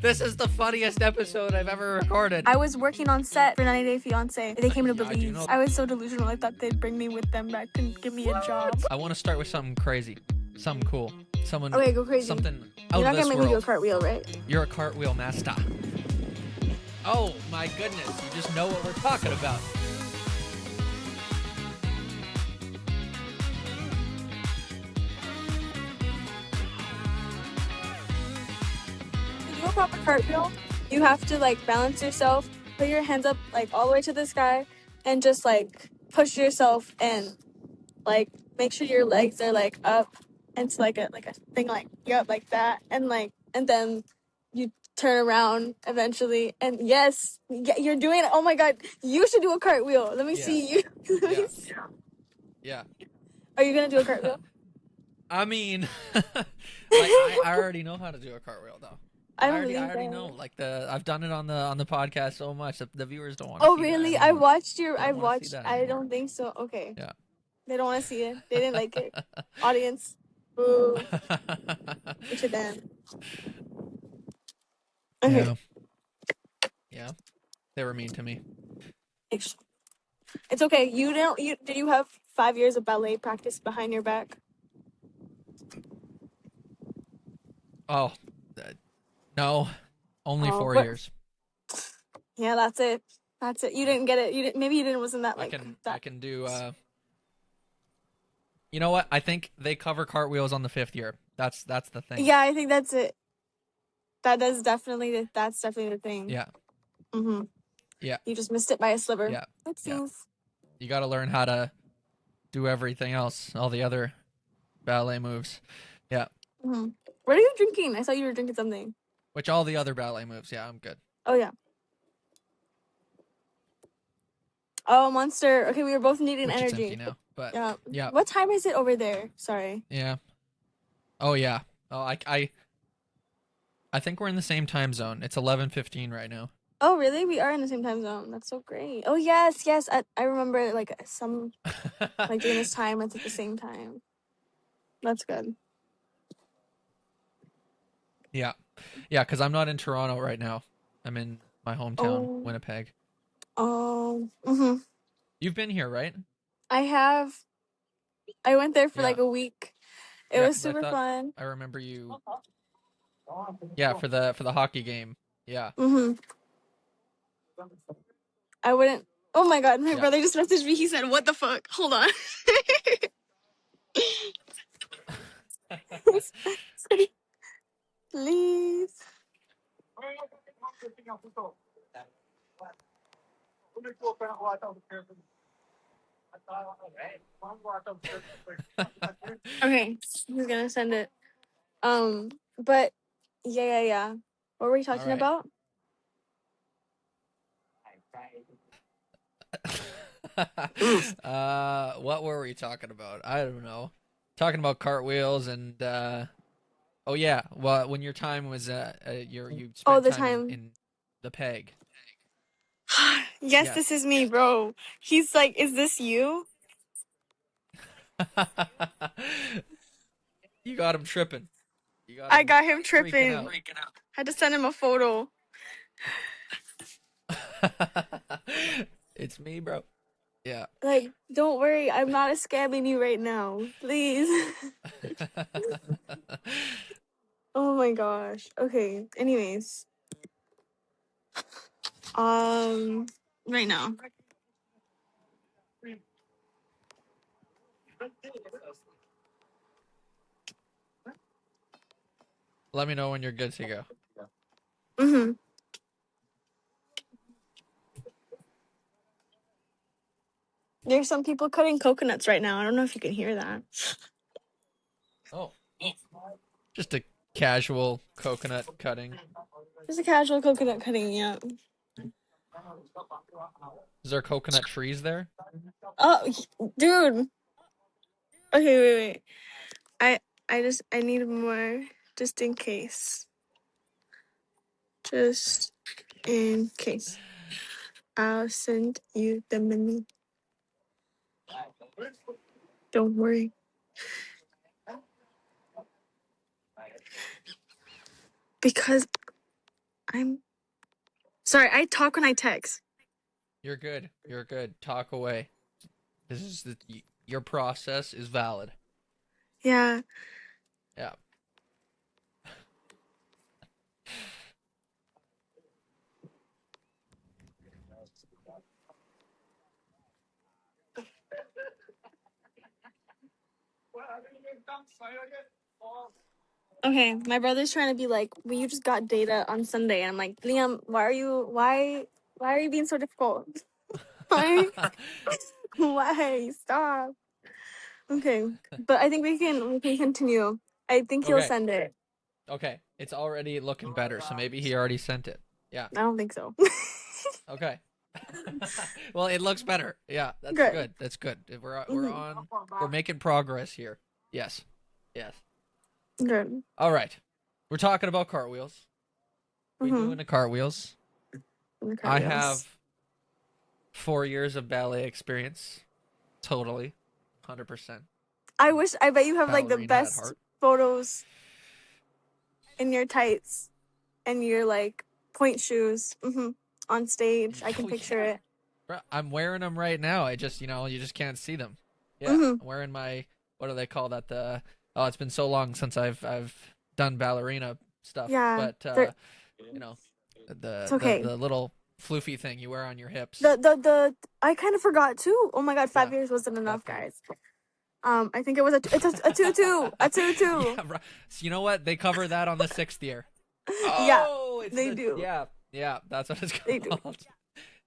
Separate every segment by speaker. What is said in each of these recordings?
Speaker 1: This is the funniest episode I've ever recorded.
Speaker 2: I was working on set for 90 Day Fiance. They came to
Speaker 1: Yeah, I do
Speaker 2: Belize.
Speaker 1: know.
Speaker 2: I was so delusional. I thought they'd bring me with them back and give me a job.
Speaker 1: I want to start with something crazy, something cool, someone.
Speaker 2: Okay, go crazy.
Speaker 1: Something
Speaker 2: You're
Speaker 1: out
Speaker 2: not
Speaker 1: of this
Speaker 2: gonna make me do a
Speaker 1: world.
Speaker 2: cartwheel, right?
Speaker 1: You're a cartwheel master. Oh my goodness, you just know what we're talking about.
Speaker 2: To do a proper cartwheel, you have to like balance yourself, put your hands up like all the way to the sky, and just like push yourself and like make sure your legs are like up, and it's like a thing like like that, and then you turn around eventually, and yes, you're doing it. Oh my god, you should do a cartwheel. Let me see you.
Speaker 1: Yeah. Yeah.
Speaker 2: Are you gonna do a cartwheel?
Speaker 1: I mean, like I already know how to do a cartwheel though.
Speaker 2: I
Speaker 1: already
Speaker 2: believe
Speaker 1: know.
Speaker 2: that.
Speaker 1: Like I've done it on the podcast so much that the viewers don't want to
Speaker 2: Oh
Speaker 1: see
Speaker 2: really?
Speaker 1: that
Speaker 2: I
Speaker 1: anymore.
Speaker 2: watched your.
Speaker 1: They
Speaker 2: I
Speaker 1: don't wanna see
Speaker 2: watched.
Speaker 1: that
Speaker 2: I
Speaker 1: anymore.
Speaker 2: don't think so. Okay.
Speaker 1: Yeah.
Speaker 2: They don't want to see it. They didn't like it. Audience. Boo. Which of them? Okay.
Speaker 1: Yeah. Yeah. They were mean to me.
Speaker 2: It's okay. You don't. You did you have 5 years of ballet practice behind your back?
Speaker 1: Oh, no, only
Speaker 2: Oh,
Speaker 1: 4
Speaker 2: what-
Speaker 1: years.
Speaker 2: Yeah, that's it. That's it. You didn't get it. You didn't. Maybe you didn't. Wasn't that like that?
Speaker 1: I can do. You know what? I think they cover cartwheels on the 5th year. That's the thing.
Speaker 2: Yeah, I think that's it. That's definitely the thing.
Speaker 1: Yeah.
Speaker 2: Mhm.
Speaker 1: Yeah.
Speaker 2: You just missed it by a sliver.
Speaker 1: Yeah.
Speaker 2: It
Speaker 1: Yeah.
Speaker 2: seems.
Speaker 1: You got to learn how to do everything else, all the other ballet moves. Yeah.
Speaker 2: Mhm. What are you drinking? I saw you were drinking something.
Speaker 1: Which all the other ballet moves. Yeah, I'm good.
Speaker 2: Oh yeah. Oh, Monster. Okay, we were both needing
Speaker 1: Which it's
Speaker 2: energy.
Speaker 1: empty now. But
Speaker 2: Yeah.
Speaker 1: yeah.
Speaker 2: What time is it over there? Sorry.
Speaker 1: Yeah. Oh yeah. Oh, I think we're in the same time zone. It's 11:15 right now.
Speaker 2: Oh, really? We are in the same time zone. That's so great. Oh, yes, yes. I remember like some like during this time it's at the same time. That's good.
Speaker 1: Yeah. Yeah, because I'm not in Toronto right now. I'm in my hometown,
Speaker 2: Oh.
Speaker 1: Winnipeg.
Speaker 2: Oh. Mhm.
Speaker 1: You've been here, right?
Speaker 2: I have. I went there for
Speaker 1: Yeah.
Speaker 2: like a week. It
Speaker 1: Yeah,
Speaker 2: was
Speaker 1: 'cause I
Speaker 2: super
Speaker 1: thought-
Speaker 2: fun.
Speaker 1: I remember you. Yeah, for the hockey game. Yeah.
Speaker 2: Mhm. I wouldn't. Oh my god, my
Speaker 1: Yeah.
Speaker 2: brother just messaged me. He said, "What the fuck?" Hold on. Please. Okay, he's gonna send it. But yeah. What were we talking
Speaker 1: All right.
Speaker 2: about?
Speaker 1: What were we talking about? I don't know. Talking about cartwheels and oh yeah, well when your time was you spent
Speaker 2: the
Speaker 1: time
Speaker 2: time.
Speaker 1: in the peg.
Speaker 2: Yes, this is me, bro. He's like, "Is this you?"
Speaker 1: You got him tripping.
Speaker 2: I got him
Speaker 1: freaking
Speaker 2: tripping.
Speaker 1: out.
Speaker 2: Had to send him a photo.
Speaker 1: It's me, bro. Yeah.
Speaker 2: Like, don't worry, I'm not scamming you right now. Please. Oh my gosh. Okay. Anyways. Right now.
Speaker 1: Let me know when you're good to go.
Speaker 2: Mm-hmm. There's some people cutting coconuts right now. I don't know if you can hear that.
Speaker 1: Oh. Just a casual coconut cutting.
Speaker 2: Just a casual coconut cutting, yeah.
Speaker 1: Is there coconut trees there?
Speaker 2: Oh, dude. Okay, wait. I need more just in case. Just in case. I'll send you the money. Don't worry. Because I'm sorry. I talk when I text.
Speaker 1: You're good. You're good. Talk away. This is your process is valid.
Speaker 2: Yeah.
Speaker 1: Yeah.
Speaker 2: Okay, my brother's trying to be like, well, you just got data on Sunday, and I'm like, Liam, why are you being so difficult? Why, why? Stop. Okay, but I think we can continue. I think he'll
Speaker 1: Okay.
Speaker 2: send it.
Speaker 1: Okay. It's already looking better, so maybe he already sent it. Yeah.
Speaker 2: I don't think so.
Speaker 1: Okay. Well, it looks better. Yeah, that's
Speaker 2: Good.
Speaker 1: good. That's good.
Speaker 2: Hmm.
Speaker 1: We're making progress here. Yes. Yes.
Speaker 2: Good.
Speaker 1: All right. We're talking about cartwheels. We
Speaker 2: Mm-hmm.
Speaker 1: doing the cartwheels.
Speaker 2: The
Speaker 1: I
Speaker 2: cartwheels.
Speaker 1: have 4 years of ballet experience. Totally. 100%.
Speaker 2: I bet you have like the
Speaker 1: Ballerina at
Speaker 2: best
Speaker 1: heart.
Speaker 2: photos in your tights and your like point shoes. On stage. I can
Speaker 1: Oh
Speaker 2: picture
Speaker 1: yeah.
Speaker 2: it.
Speaker 1: Bro, I'm wearing them right now. I just, you just can't see them. Yeah,
Speaker 2: Mm-hmm.
Speaker 1: I'm wearing my, what do they call that? Oh, it's been so long since I've done ballerina stuff,
Speaker 2: Yeah.
Speaker 1: but you know,
Speaker 2: It's
Speaker 1: the
Speaker 2: okay.
Speaker 1: the little floofy thing you wear on your
Speaker 2: The
Speaker 1: hips.
Speaker 2: the the I kind of forgot too. Oh my god,
Speaker 1: Yeah,
Speaker 2: 5 years wasn't
Speaker 1: that
Speaker 2: enough,
Speaker 1: thing.
Speaker 2: guys. I think it was a tutu, a tutu.
Speaker 1: Yeah, right. So you know what? They cover that on the 6th year.
Speaker 2: Yeah,
Speaker 1: Oh, it's
Speaker 2: they
Speaker 1: the
Speaker 2: do.
Speaker 1: yeah, yeah. That's what it's
Speaker 2: They do.
Speaker 1: called.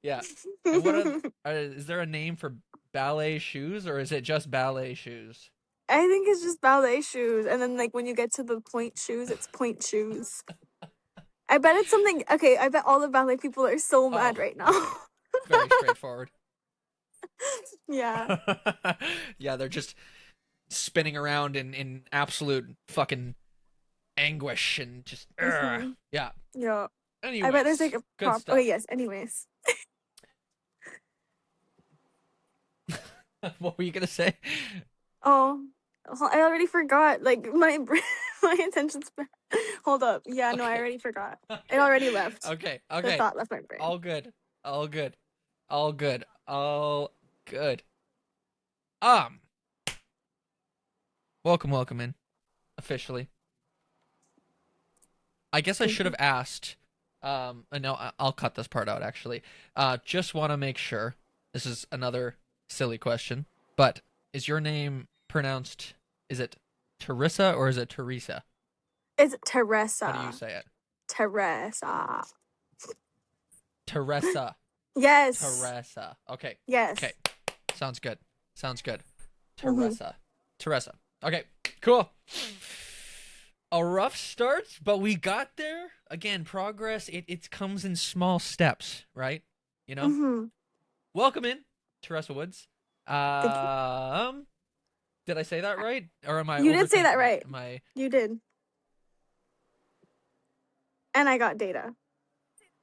Speaker 1: Yeah. And
Speaker 2: I
Speaker 1: is there a name for ballet shoes or is it just ballet shoes?
Speaker 2: think it's just ballet shoes, and then like when you get to the point shoes, it's point shoes. I bet it's something. Okay, I bet all the ballet people are so
Speaker 1: Oh,
Speaker 2: mad right now.
Speaker 1: okay. Very straightforward.
Speaker 2: Yeah.
Speaker 1: Yeah, they're just spinning around in absolute fucking anguish and just
Speaker 2: Mhm.
Speaker 1: yeah.
Speaker 2: Yeah. I bet there's like
Speaker 1: Anyways,
Speaker 2: a
Speaker 1: good
Speaker 2: prop. Okay.
Speaker 1: stuff.
Speaker 2: Yes. Anyways.
Speaker 1: What were you gonna say?
Speaker 2: Oh, I already forgot. Like my my attention span. Hold up. Yeah. No, I
Speaker 1: Okay.
Speaker 2: already forgot. It
Speaker 1: Okay.
Speaker 2: already left.
Speaker 1: Okay.
Speaker 2: The
Speaker 1: Okay.
Speaker 2: thought left my brain.
Speaker 1: All good. All good. All good. All good. Um, welcome in officially. I guess I
Speaker 2: Thank
Speaker 1: should
Speaker 2: you.
Speaker 1: have asked. No, I'll cut this part out actually. Just want to make sure. This is another silly question, but is your name pronounced? Is it Teresa or is it Teresa?
Speaker 2: It's
Speaker 1: How do you
Speaker 2: Teresa.
Speaker 1: say it?
Speaker 2: Teresa.
Speaker 1: Teresa.
Speaker 2: Yes.
Speaker 1: Teresa. Okay. Okay.
Speaker 2: Yes.
Speaker 1: Sounds good. Sounds good.
Speaker 2: Mm-hmm.
Speaker 1: Teresa. Teresa. Okay. Cool. A rough start, but we got there. Again, progress, it comes in small steps, right? You know?
Speaker 2: Mm-hmm.
Speaker 1: Welcome in, Teresa Woods.
Speaker 2: Thank you.
Speaker 1: Um, did I say that right? Or am I
Speaker 2: You did say that
Speaker 1: overthinking it?
Speaker 2: right.
Speaker 1: Am I
Speaker 2: You did. And I got data.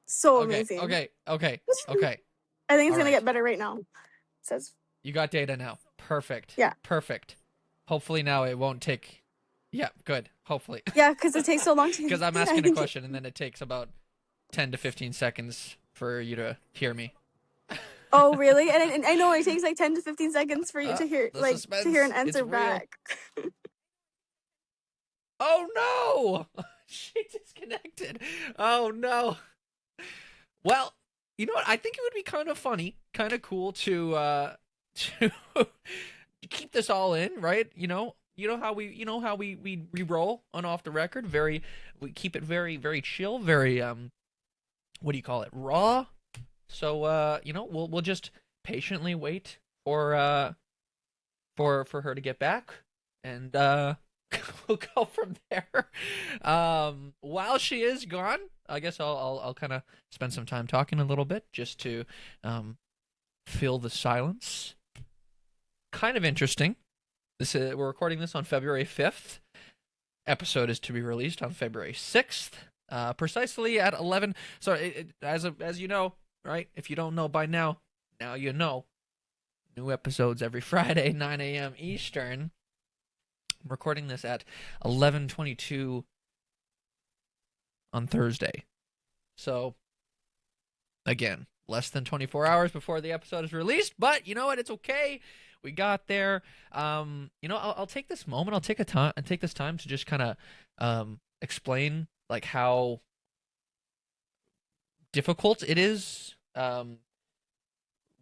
Speaker 2: So
Speaker 1: okay,
Speaker 2: amazing.
Speaker 1: okay, okay, okay.
Speaker 2: I think it's
Speaker 1: All
Speaker 2: gonna
Speaker 1: right.
Speaker 2: get better right now. It says
Speaker 1: You got data now. Perfect.
Speaker 2: yeah.
Speaker 1: Perfect. Hopefully now it won't take yeah, good. Hopefully.
Speaker 2: Yeah, because it takes so long to
Speaker 1: Because I'm
Speaker 2: I
Speaker 1: asking a
Speaker 2: think
Speaker 1: question and then it takes about 10 to 15 seconds for you to hear me.
Speaker 2: oh really? And I know it takes like 10 to 15 seconds for you to hear
Speaker 1: The
Speaker 2: to hear an
Speaker 1: suspense, it's
Speaker 2: answer
Speaker 1: real.
Speaker 2: back.
Speaker 1: Oh no! She disconnected. Oh no. Well, you know what? I think it would be kind of funny, kind of cool to keep this all in, right? You know how we roll on off the record. We keep it very chill, very what do you call it? Raw. So we'll just patiently wait for her to get back and we'll go from there. While she is gone, I guess I'll kind of spend some time talking a little bit just to fill the silence. Kind of interesting. We're recording this on February 5th. Episode is to be released on February 6th, precisely at 11. So as you know, right? If you don't know by now, now you know. New episodes every Friday, 9 a.m. Eastern. I'm recording this at 11:22 on Thursday. So again, less than 24 hours before the episode is released, but you know what? It's okay. We got there. I'll take this moment. I'll take this time to just kind of explain like how difficult it is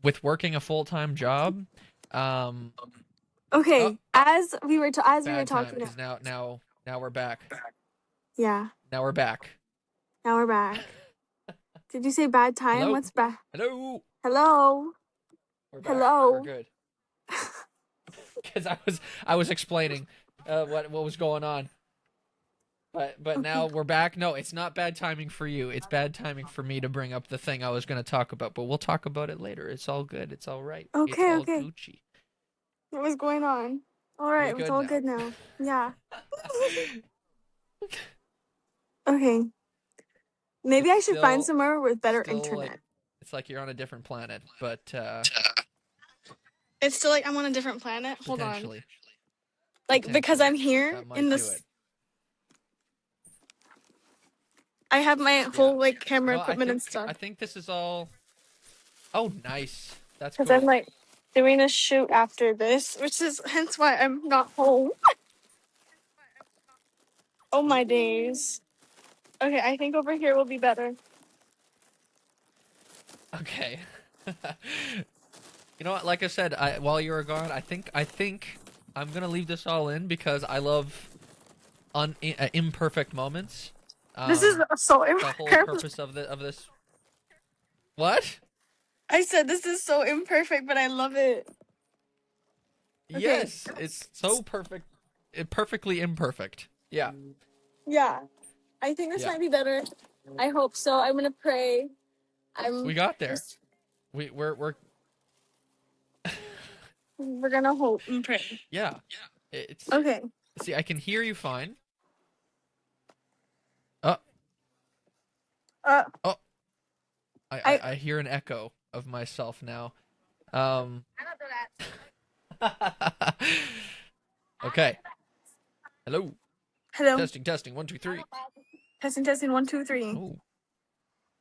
Speaker 1: with working a full-time job. Um, oh,
Speaker 2: Okay, as we were
Speaker 1: bad time
Speaker 2: talking.
Speaker 1: because now we're back.
Speaker 2: Yeah,
Speaker 1: Now we're back.
Speaker 2: now we're back. Did you say bad time?
Speaker 1: Hello,
Speaker 2: What's bad?
Speaker 1: hello.
Speaker 2: Hello,
Speaker 1: We're back. We're
Speaker 2: hello.
Speaker 1: good. Because I was explaining what was going on. But now
Speaker 2: Okay,
Speaker 1: we're back. No, it's not bad timing for you. It's bad timing for me to bring up the thing I was going to talk about. But we'll talk about it later. It's all good. It's all right. It's
Speaker 2: okay,
Speaker 1: all
Speaker 2: okay.
Speaker 1: Gucci.
Speaker 2: What was going on? All
Speaker 1: We
Speaker 2: right, it's
Speaker 1: good
Speaker 2: all
Speaker 1: now.
Speaker 2: good now. Yeah. Okay. Maybe
Speaker 1: It's
Speaker 2: I should find
Speaker 1: still
Speaker 2: somewhere with better
Speaker 1: still like
Speaker 2: internet.
Speaker 1: it's like you're on a different planet, but
Speaker 2: It's still like I'm on a different planet. Hold on.
Speaker 1: potentially
Speaker 2: Like because
Speaker 1: potentially
Speaker 2: I'm here
Speaker 1: that
Speaker 2: in
Speaker 1: might do it.
Speaker 2: this, I have my
Speaker 1: Yeah.
Speaker 2: whole like camera
Speaker 1: No, I
Speaker 2: equipment and
Speaker 1: think
Speaker 2: stuff.
Speaker 1: I think this is all. Oh, nice. That's
Speaker 2: Because I'm
Speaker 1: cool.
Speaker 2: like doing a shoot after this, which is hence why I'm not home. Oh my days. Okay, I think over here will be better.
Speaker 1: Okay. You know what? Like I said, while you were gone, I think I'm gonna leave this all in because I love imperfect moments.
Speaker 2: This is so
Speaker 1: The whole
Speaker 2: imperfect.
Speaker 1: purpose of this. What?
Speaker 2: I said this is so imperfect, but I love it. Okay.
Speaker 1: Yes, it's so perfect, perfectly imperfect. Yeah,
Speaker 2: Yeah. I think this
Speaker 1: yeah.
Speaker 2: might be better. I hope so. I'm gonna pray.
Speaker 1: We
Speaker 2: I'm
Speaker 1: got there.
Speaker 2: just
Speaker 1: We're
Speaker 2: we're gonna hope and pray.
Speaker 1: yeah. It's
Speaker 2: Okay.
Speaker 1: see, I can hear you fine. Oh,
Speaker 2: Uh
Speaker 1: oh, I
Speaker 2: I
Speaker 1: I, I hear an echo of myself now. Um. Okay. Hello.
Speaker 2: hello.
Speaker 1: Testing, testing. One, two, three.
Speaker 2: Testing testing 1 2 3.
Speaker 1: Oh,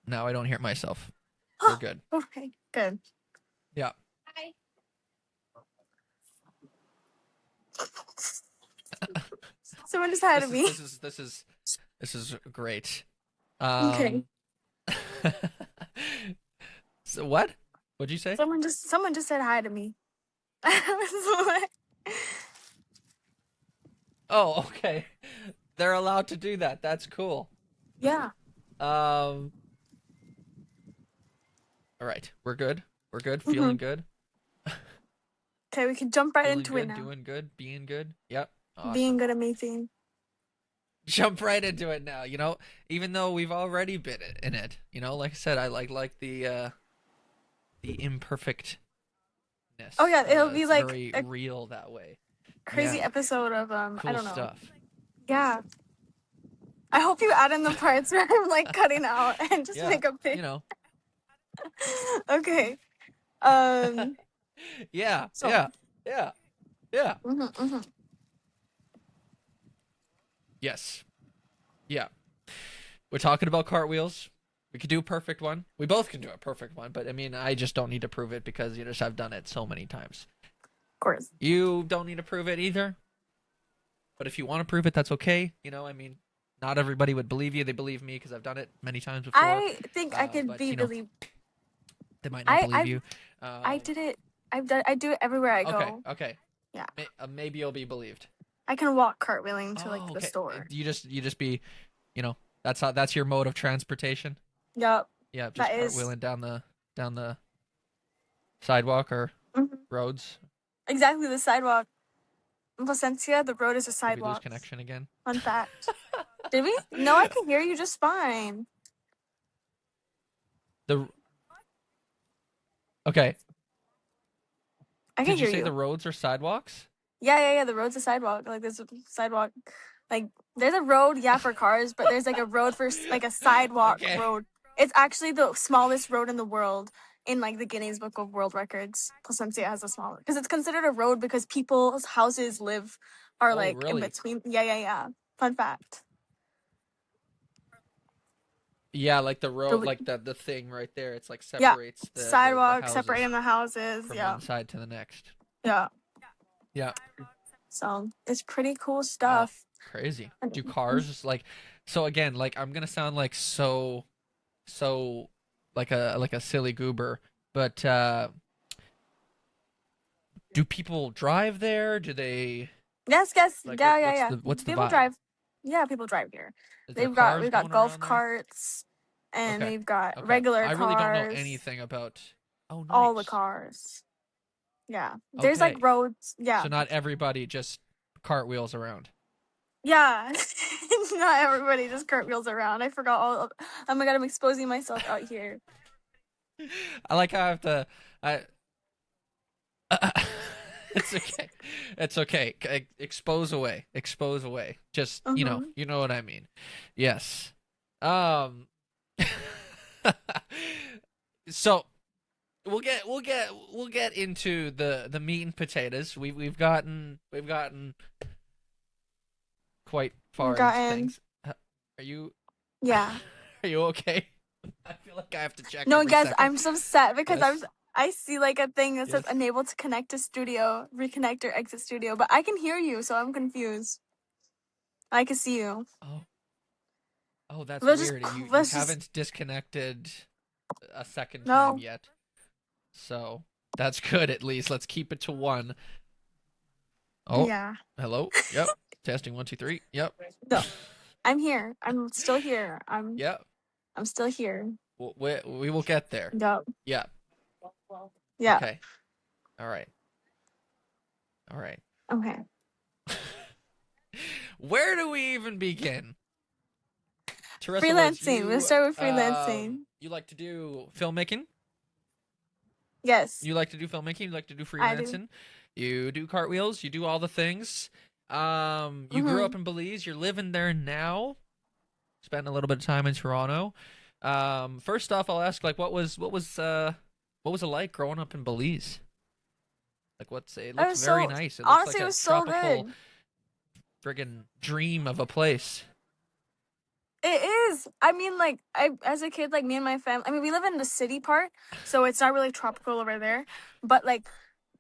Speaker 1: now I don't hear myself. We're good.
Speaker 2: Okay, good.
Speaker 1: Yeah.
Speaker 2: Someone just had
Speaker 1: This is
Speaker 2: me.
Speaker 1: this is this is this is great.
Speaker 2: Okay.
Speaker 1: Um. So what? What'd you say?
Speaker 2: Someone just said hi to me. I was like,
Speaker 1: Oh, okay. They're allowed to do that. That's cool.
Speaker 2: yeah.
Speaker 1: Um. All right. We're good. We're good.
Speaker 2: hmm
Speaker 1: Feeling good.
Speaker 2: Okay, we can jump right
Speaker 1: Feeling
Speaker 2: into it
Speaker 1: good.
Speaker 2: now.
Speaker 1: Doing good. Being good. Yep.
Speaker 2: Being
Speaker 1: Awesome.
Speaker 2: good, amazing.
Speaker 1: Jump right into it now. Even though we've already been in it. Like I said, I like the imperfectness.
Speaker 2: Oh yeah, it'll be
Speaker 1: It's
Speaker 2: like
Speaker 1: very
Speaker 2: a
Speaker 1: real that way.
Speaker 2: crazy
Speaker 1: Yeah.
Speaker 2: episode of I
Speaker 1: Cool
Speaker 2: don't know.
Speaker 1: stuff.
Speaker 2: Yeah. I hope you add in the parts where I'm like cutting out and just
Speaker 1: Yeah.
Speaker 2: make a pic.
Speaker 1: You know.
Speaker 2: Okay. Um.
Speaker 1: Yeah.
Speaker 2: So.
Speaker 1: Yeah. Yeah. Yeah.
Speaker 2: Mm-hmm.
Speaker 1: Yes. Yeah. We're talking about cartwheels. We could do a perfect one. We both can do a perfect one, but I mean, I just don't need to prove it because I've done it so many times.
Speaker 2: Of course.
Speaker 1: You don't need to prove it either. But if you want to prove it, that's okay. I mean, not everybody would believe you. They believe me because I've done it many times before.
Speaker 2: I think I could
Speaker 1: But
Speaker 2: be believed.
Speaker 1: they might not
Speaker 2: I
Speaker 1: believe
Speaker 2: I
Speaker 1: you.
Speaker 2: I did it. I do it everywhere I
Speaker 1: Okay,
Speaker 2: go.
Speaker 1: okay.
Speaker 2: Yeah.
Speaker 1: Maybe you'll be believed.
Speaker 2: I can walk cartwheeling to like
Speaker 1: Oh,
Speaker 2: the
Speaker 1: okay.
Speaker 2: store.
Speaker 1: You just be, that's your mode of transportation.
Speaker 2: Yup.
Speaker 1: Yeah, just
Speaker 2: That is
Speaker 1: cartwheeling down the sidewalk or
Speaker 2: mhm.
Speaker 1: roads.
Speaker 2: Exactly the sidewalk. In Placencia, the road is a
Speaker 1: Did we lose
Speaker 2: sidewalk.
Speaker 1: connection again?
Speaker 2: Fun fact. Did we? No, I can hear you just fine.
Speaker 1: The Okay.
Speaker 2: I can
Speaker 1: Did you
Speaker 2: hear
Speaker 1: say the
Speaker 2: you.
Speaker 1: roads are sidewalks?
Speaker 2: Yeah. The road's a sidewalk. Like there's a sidewalk. Like there's a road, yeah, for cars, but there's like a road for like a sidewalk
Speaker 1: Okay.
Speaker 2: road. It's actually the smallest road in the world in like the Guinness Book of World Records. Placencia has a smaller because it's considered a road because people's houses are
Speaker 1: Oh,
Speaker 2: like in
Speaker 1: really?
Speaker 2: between. Yeah. Fun fact.
Speaker 1: Yeah, like the road,
Speaker 2: The
Speaker 1: like the thing right there. It's like
Speaker 2: yeah,
Speaker 1: separates the
Speaker 2: sidewalk
Speaker 1: houses
Speaker 2: separating the houses.
Speaker 1: from
Speaker 2: Yeah,
Speaker 1: one side to the next.
Speaker 2: yeah.
Speaker 1: Yeah.
Speaker 2: So it's pretty cool
Speaker 1: Wow.
Speaker 2: stuff.
Speaker 1: Crazy.
Speaker 2: And-
Speaker 1: Do cars like so again, like I'm gonna sound like so like a silly goober, but do people drive there? Do they
Speaker 2: Yes, yes,
Speaker 1: like
Speaker 2: yeah, yeah,
Speaker 1: what's
Speaker 2: yeah.
Speaker 1: the
Speaker 2: People
Speaker 1: vibe?
Speaker 2: drive. Yeah, people drive here.
Speaker 1: Is there
Speaker 2: We've
Speaker 1: cars
Speaker 2: got
Speaker 1: going
Speaker 2: golf
Speaker 1: around there?
Speaker 2: carts, and
Speaker 1: Okay.
Speaker 2: we've got
Speaker 1: Okay.
Speaker 2: regular
Speaker 1: I really don't know
Speaker 2: cars.
Speaker 1: anything about. Oh,
Speaker 2: All the
Speaker 1: nice.
Speaker 2: cars. Yeah, there's like
Speaker 1: Okay.
Speaker 2: roads. Yeah,
Speaker 1: So not everybody just cartwheels around.
Speaker 2: yeah. Not everybody just cartwheels around. I forgot all. Oh my god, I'm exposing myself out here.
Speaker 1: I like how I have to. I. It's okay. It's okay. Expose away. Expose away. Just
Speaker 2: Mm-hmm.
Speaker 1: you know what I mean. Yes. Um. So we'll get into the meat and potatoes. We've gotten quite
Speaker 2: We've
Speaker 1: far into
Speaker 2: gotten.
Speaker 1: things. Are you
Speaker 2: Yeah.
Speaker 1: are you okay? I feel like I have to check
Speaker 2: No,
Speaker 1: every
Speaker 2: guys,
Speaker 1: second.
Speaker 2: I'm so sad because
Speaker 1: Yes.
Speaker 2: I see like a thing that says
Speaker 1: Yes.
Speaker 2: unable to connect to studio, reconnect or exit studio, but I can hear you, so I'm confused. I can see you.
Speaker 1: Oh. Oh, that's
Speaker 2: Let's just
Speaker 1: weird. You
Speaker 2: let's just
Speaker 1: haven't disconnected a second time
Speaker 2: no.
Speaker 1: yet. So, that's good at least. Let's keep it to one. Oh,
Speaker 2: Yeah.
Speaker 1: hello. Yep. Testing one, two, three. Yep.
Speaker 2: No. I'm here. I'm still here.
Speaker 1: Yep.
Speaker 2: I'm still here.
Speaker 1: We will get there.
Speaker 2: Yup.
Speaker 1: Yeah.
Speaker 2: Yeah.
Speaker 1: Okay. All right. All right.
Speaker 2: Okay.
Speaker 1: Where do we even begin? Teresa Woods,
Speaker 2: Freelancing. Let's start with freelancing.
Speaker 1: you like to do filmmaking?
Speaker 2: Yes,
Speaker 1: You like to do filmmaking? You like to do
Speaker 2: I do.
Speaker 1: freelancing? You do cartwheels? You do all the things? You grew
Speaker 2: Mm-hmm.
Speaker 1: up in Belize. You're living there now. Spent a little bit of time in Toronto. First off, I'll ask like what was it like growing up in Belize? Like what's it
Speaker 2: It
Speaker 1: looks
Speaker 2: was
Speaker 1: very
Speaker 2: so
Speaker 1: nice. It looks
Speaker 2: honestly
Speaker 1: like
Speaker 2: it
Speaker 1: a
Speaker 2: was so
Speaker 1: tropical
Speaker 2: good.
Speaker 1: friggin' dream of a place.
Speaker 2: It is. I mean, like I as a kid, like me and my family. I mean, we live in the city part, so it's not really tropical over there. But like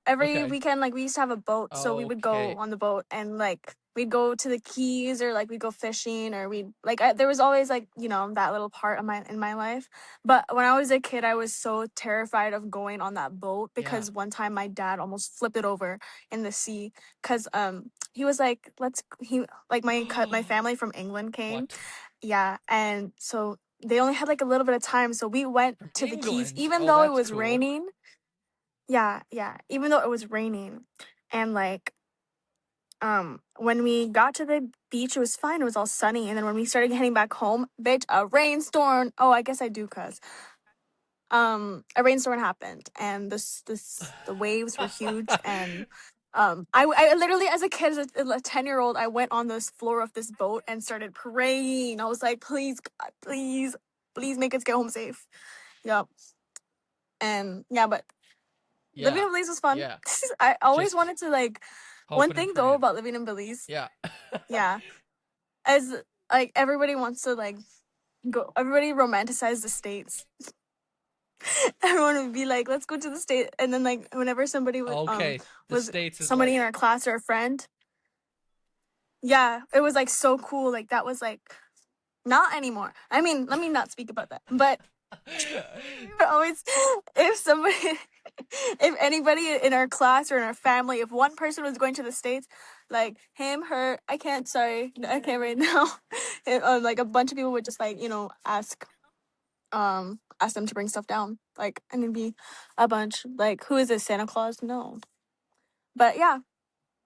Speaker 2: every
Speaker 1: Okay.
Speaker 2: weekend, like we used to have a boat, so we would go
Speaker 1: Okay.
Speaker 2: on the boat and like we'd go to the Keys or like we'd go fishing or we'd like there was always like that little part of my life. But when I was a kid, I was so terrified of going on that boat
Speaker 1: Yeah.
Speaker 2: because one time my dad almost flipped it over in the sea because he was like he like my family from England came,
Speaker 1: What?
Speaker 2: yeah, and so they only had like a little bit of time, so we went
Speaker 1: From
Speaker 2: to the Keys
Speaker 1: England.
Speaker 2: even
Speaker 1: Oh,
Speaker 2: though it
Speaker 1: that's
Speaker 2: was
Speaker 1: cool.
Speaker 2: raining. Yeah, yeah. Even though it was raining. And like when we got to the beach it was fine. It was all sunny. And then when we started heading back home, bitch, a rainstorm. Oh, I guess I do cuz. A rainstorm happened and this the waves were huge and I literally as a kid as a 10-year-old I went on this floor of this boat and started praying. I was like, "Please God, please make us get home safe." Yep. And yeah, but living
Speaker 1: Yeah.
Speaker 2: in Belize was fun.
Speaker 1: Yeah.
Speaker 2: I always
Speaker 1: Just
Speaker 2: wanted to like one
Speaker 1: hoping and
Speaker 2: thing though
Speaker 1: praying.
Speaker 2: about living in Belize.
Speaker 1: Yeah.
Speaker 2: Yeah, as like everybody wants to like go. Everybody romanticizes the states. Everyone would be like, "Let's go to the state," and then like whenever somebody would
Speaker 1: Okay. The
Speaker 2: was
Speaker 1: States is
Speaker 2: somebody in
Speaker 1: like
Speaker 2: our class or a friend. Yeah, it was like so cool. Like that was like not anymore. I mean, let me not speak about that. But we would always, if somebody, if anybody in our class or in our family, if one person was going to the States, like him, her, I can't, sorry, I can't right now. Like a bunch of people would just like, ask them to bring stuff down. Like, and it'd be a bunch, like, who is this, Santa Claus? No. But yeah,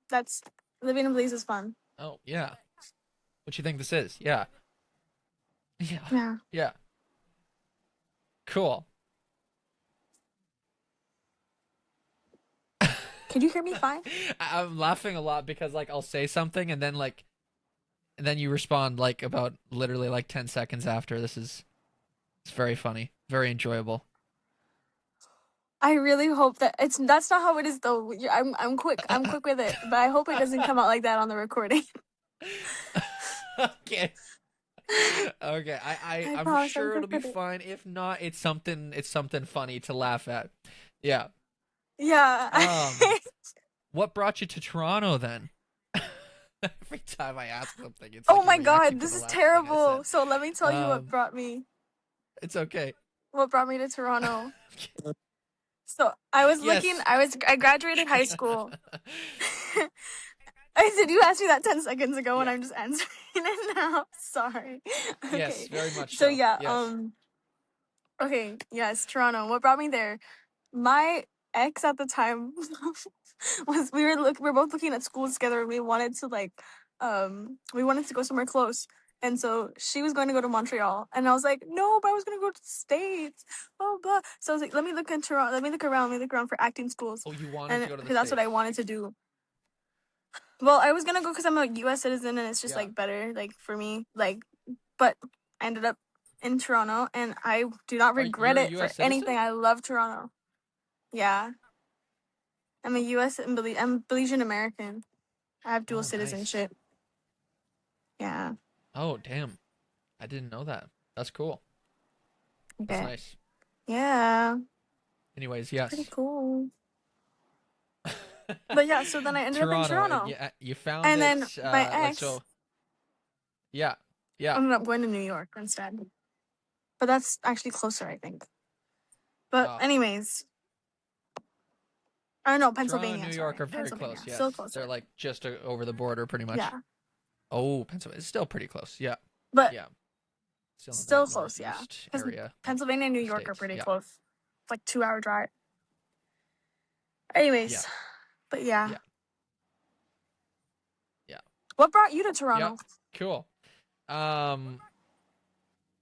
Speaker 2: that's, living in Belize is fun.
Speaker 1: Oh, yeah. What you think this is? Yeah. Yeah.
Speaker 2: Yeah.
Speaker 1: Yeah. Cool.
Speaker 2: Can you hear me fine?
Speaker 1: I'm laughing a lot because like I'll say something and then you respond like about literally like 10 seconds after. It's very funny, very enjoyable.
Speaker 2: I really hope that that's not how it is though. I'm quick with it, but I hope it doesn't come out like that on the recording.
Speaker 1: Okay. Okay,
Speaker 2: I
Speaker 1: I'm
Speaker 2: promise I'm
Speaker 1: sure
Speaker 2: good
Speaker 1: it'll be
Speaker 2: at it.
Speaker 1: fine. If not, it's something funny to laugh at. Yeah.
Speaker 2: Yeah.
Speaker 1: Um, what brought you to Toronto then? Every time I ask something, it's
Speaker 2: Oh
Speaker 1: like you're
Speaker 2: my
Speaker 1: reacting
Speaker 2: god,
Speaker 1: to
Speaker 2: this
Speaker 1: the
Speaker 2: is
Speaker 1: last thing I
Speaker 2: terrible.
Speaker 1: said.
Speaker 2: So let me tell you
Speaker 1: Um, it's okay.
Speaker 2: what brought me to Toronto. So I was looking,
Speaker 1: Yes.
Speaker 2: I graduated high school. I said you asked me that 10 seconds ago and
Speaker 1: Yeah.
Speaker 2: I'm just answering it now. Sorry.
Speaker 1: Yes,
Speaker 2: Okay.
Speaker 1: very much
Speaker 2: So
Speaker 1: so.
Speaker 2: yeah,
Speaker 1: Yes.
Speaker 2: okay, yes, Toronto. What brought me there? My ex at the time was we were both looking at schools together. We wanted to we wanted to go somewhere close. And so she was going to go to Montreal, and I was like, no, but I was going to go to the States. Oh, blah. So I was like, let me look in Toronto. Let me look around for acting schools,
Speaker 1: Oh, you wanted to
Speaker 2: and
Speaker 1: go to the
Speaker 2: because that's what I
Speaker 1: States.
Speaker 2: wanted to do. Well, I was gonna go because I'm a U.S. citizen, and it's just
Speaker 1: Yeah.
Speaker 2: like better, like for me, like. But I ended up in Toronto, and I do not regret
Speaker 1: You're a
Speaker 2: it for
Speaker 1: U.S. citizen?
Speaker 2: anything. I love Toronto. Yeah, I'm a U.S. and I'm Belizean American. I have dual
Speaker 1: Oh, nice.
Speaker 2: citizenship. Yeah.
Speaker 1: Oh, damn. I didn't know that. That's cool. That's
Speaker 2: Okay.
Speaker 1: nice.
Speaker 2: Yeah.
Speaker 1: Anyways,
Speaker 2: It's pretty
Speaker 1: yes.
Speaker 2: cool. But yeah, so then I ended up in
Speaker 1: Toronto.
Speaker 2: Toronto,
Speaker 1: Yeah, you found
Speaker 2: and then
Speaker 1: it.
Speaker 2: my
Speaker 1: Like
Speaker 2: ex
Speaker 1: so. Yeah. Yeah.
Speaker 2: ended up going to New York instead. But that's actually closer, I think. But
Speaker 1: Oh,
Speaker 2: anyways, I don't know,
Speaker 1: Toronto and
Speaker 2: Pennsylvania.
Speaker 1: New York
Speaker 2: Sorry,
Speaker 1: are very
Speaker 2: Pennsylvania,
Speaker 1: close.
Speaker 2: still
Speaker 1: Yes, they're
Speaker 2: closer.
Speaker 1: like just over the border, pretty much.
Speaker 2: Yeah,
Speaker 1: Oh, Pennsylvania is still pretty close. Yeah.
Speaker 2: but
Speaker 1: Yeah. Still in
Speaker 2: still
Speaker 1: that
Speaker 2: close. Yeah,
Speaker 1: northeast
Speaker 2: because
Speaker 1: area of
Speaker 2: Pennsylvania and New
Speaker 1: the
Speaker 2: York are
Speaker 1: states.
Speaker 2: pretty
Speaker 1: Yeah.
Speaker 2: close. It's like 2 hour drive.
Speaker 1: Yeah.
Speaker 2: Anyways, but yeah,
Speaker 1: Yeah. Yeah.
Speaker 2: what brought you to
Speaker 1: Yep.
Speaker 2: Toronto?
Speaker 1: Cool. Um,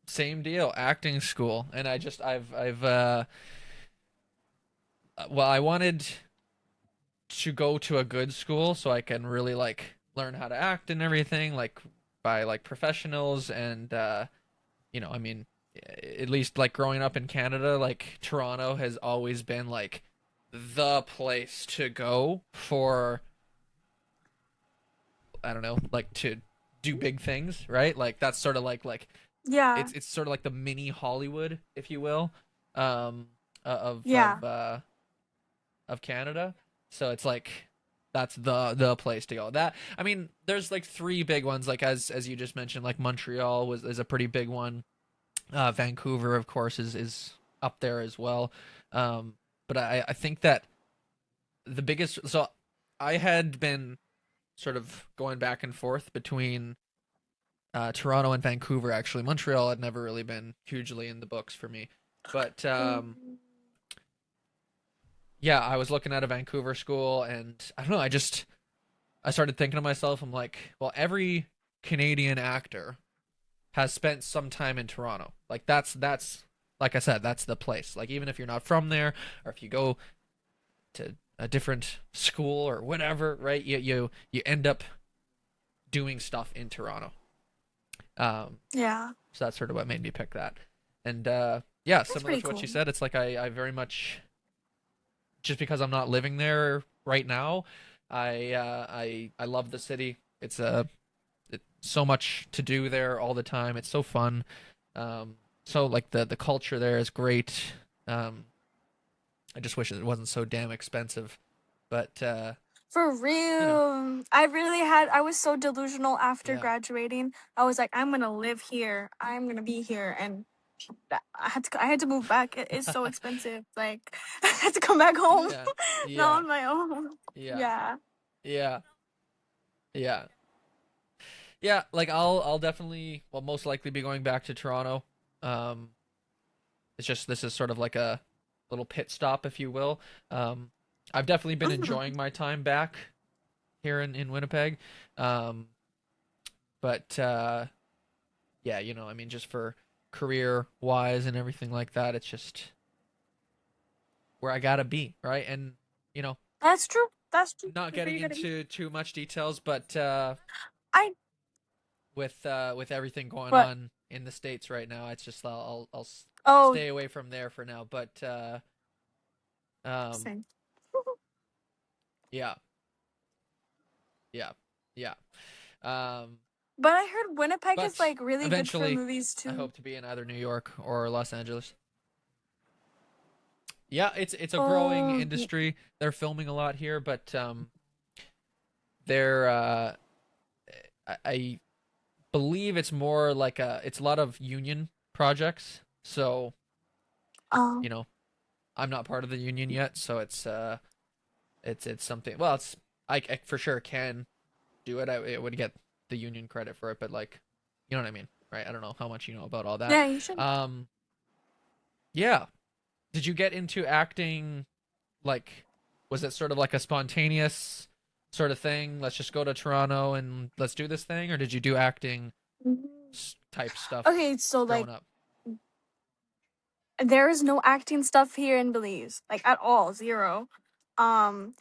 Speaker 1: same deal. Acting school, and well, I wanted to go to a good school so I can really like learn how to act and everything, like by like professionals and I mean, at least like growing up in Canada, like Toronto has always been like the place to go for I don't know, like to do big things, right? Like that's sort of like
Speaker 2: Yeah,
Speaker 1: it's sort of like the mini Hollywood, if you will, um, of
Speaker 2: yeah,
Speaker 1: Canada. So it's like that's the place to go. That I mean, there's like three big ones, like as you just mentioned, like Montreal is a pretty big one. Vancouver, of course, is up there as well. Um, but I think that the biggest so I had been sort of going back and forth between Toronto and Vancouver. Actually, Montreal had never really been hugely in the books for me, but
Speaker 2: mm,
Speaker 1: yeah, I was looking at a Vancouver school, and I don't know. I started thinking to myself, I'm like, well, every Canadian actor has spent some time in Toronto. Like that's like I said, that's the place. Like even if you're not from there, or if you go to a different school or whatever, right? You end up doing stuff in Toronto.
Speaker 2: yeah.
Speaker 1: So that's sort of what made me pick that. And yeah,
Speaker 2: That's
Speaker 1: similar
Speaker 2: pretty
Speaker 1: to what you
Speaker 2: cool.
Speaker 1: said, it's like I very much just because I'm not living there right now, I love the city. It's so much to do there all the time. It's so fun. So like the culture there is great. Um, I just wish it wasn't so damn expensive. But
Speaker 2: For
Speaker 1: you know,
Speaker 2: real. I was so delusional after
Speaker 1: yeah.
Speaker 2: graduating. I was like, I'm gonna live here. I'm gonna be here. And I had to move back. It is so expensive. Like, I had to come back home.
Speaker 1: Yeah.
Speaker 2: Not
Speaker 1: Yeah.
Speaker 2: on my own.
Speaker 1: Yeah.
Speaker 2: Yeah.
Speaker 1: Yeah. Yeah. Yeah, like I'll definitely well most likely be going back to Toronto. Um it's just this is sort of like a little pit stop if you will. Um I've definitely been enjoying my time back here in Winnipeg. Um but yeah, I mean just for career wise and everything like that, it's just where I gotta be, right? And you know,
Speaker 2: That's true. That's true.
Speaker 1: not
Speaker 2: That's where
Speaker 1: getting
Speaker 2: you gotta be.
Speaker 1: into too much details, but
Speaker 2: I,
Speaker 1: with everything going
Speaker 2: but,
Speaker 1: on in the states right now, it's just I'll
Speaker 2: oh,
Speaker 1: stay away from there for now. But um,
Speaker 2: same.
Speaker 1: yeah, yeah, yeah. Um,
Speaker 2: But I heard Winnipeg is
Speaker 1: But
Speaker 2: like really good for
Speaker 1: eventually,
Speaker 2: movies
Speaker 1: I
Speaker 2: too.
Speaker 1: hope to be in either New York or Los Angeles. Yeah, it's a growing
Speaker 2: Oh,
Speaker 1: industry. They're filming a lot here, but they're I believe it's more like it's a lot of union projects. So,
Speaker 2: oh,
Speaker 1: you know, I'm not part of the union yet, so it's something. Well, it's I for sure can do it. It would get the union credit for it, but like, you know what I mean, right? I don't know how much you know about all that.
Speaker 2: yeah, you should.
Speaker 1: Um, yeah. Did you get into acting like was it sort of like a spontaneous sort of thing? Let's just go to Toronto and let's do this thing, or did you do acting type stuff
Speaker 2: Okay, so like
Speaker 1: growing up?
Speaker 2: there is no acting stuff here in Belize, like at all, zero. Um,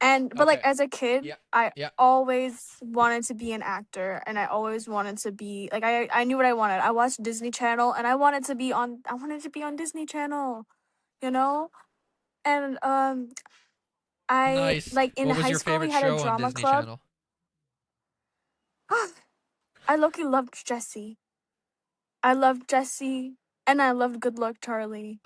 Speaker 2: and but like
Speaker 1: Okay.
Speaker 2: as a kid,
Speaker 1: Yeah.
Speaker 2: I
Speaker 1: Yeah.
Speaker 2: always wanted to be an actor, and I always wanted to be like I knew what I wanted. I watched Disney Channel, and I wanted to be on Disney Channel, you know. And I
Speaker 1: Nice.
Speaker 2: like in
Speaker 1: What was
Speaker 2: high
Speaker 1: your
Speaker 2: school we
Speaker 1: favorite
Speaker 2: had a
Speaker 1: show on
Speaker 2: drama
Speaker 1: Disney
Speaker 2: club.
Speaker 1: Channel?
Speaker 2: I low-key loved Jessie. I loved Jessie, and I loved Good Luck Charlie,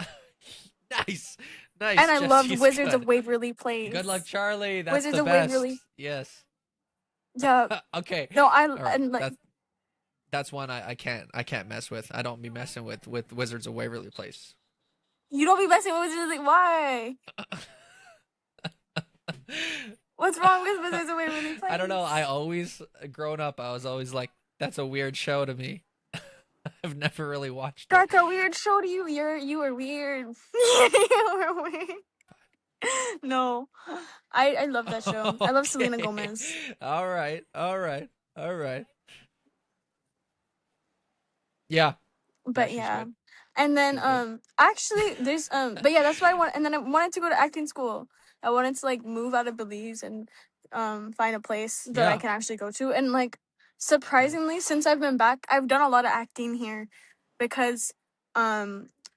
Speaker 1: Nice.
Speaker 2: and
Speaker 1: Nice.
Speaker 2: I loved
Speaker 1: Jesse's
Speaker 2: Wizards of
Speaker 1: good.
Speaker 2: Waverly
Speaker 1: Good luck,
Speaker 2: Place.
Speaker 1: Charlie. That's
Speaker 2: Wizards
Speaker 1: the
Speaker 2: of
Speaker 1: best.
Speaker 2: Waverly.
Speaker 1: Yes.
Speaker 2: Yeah.
Speaker 1: Okay.
Speaker 2: No, I
Speaker 1: All right.
Speaker 2: and like
Speaker 1: That's one I can't mess with. I don't be messing with Wizards of Waverly Place.
Speaker 2: you don't be messing with Wizards. Like, why? What's wrong with Wizards of Waverly
Speaker 1: I don't know. I
Speaker 2: Place?
Speaker 1: always growing up, I was always like, that's a weird show to me. I've never really watched it.
Speaker 2: That's a weird show to you. You were weird. You were weird. No, I love that show. I love Selena
Speaker 1: Okay.
Speaker 2: Gomez.
Speaker 1: All right. All right. All right. Yeah. Yeah,
Speaker 2: But
Speaker 1: she's
Speaker 2: yeah.
Speaker 1: good.
Speaker 2: And then
Speaker 1: She's good.
Speaker 2: actually there's but yeah, that's why I want and then I wanted to go to acting school. I wanted to like move out of Belize and find a place that I
Speaker 1: Yeah.
Speaker 2: can actually go to. And like surprisingly,
Speaker 1: Nice.
Speaker 2: since I've been back, I've done a lot of acting here because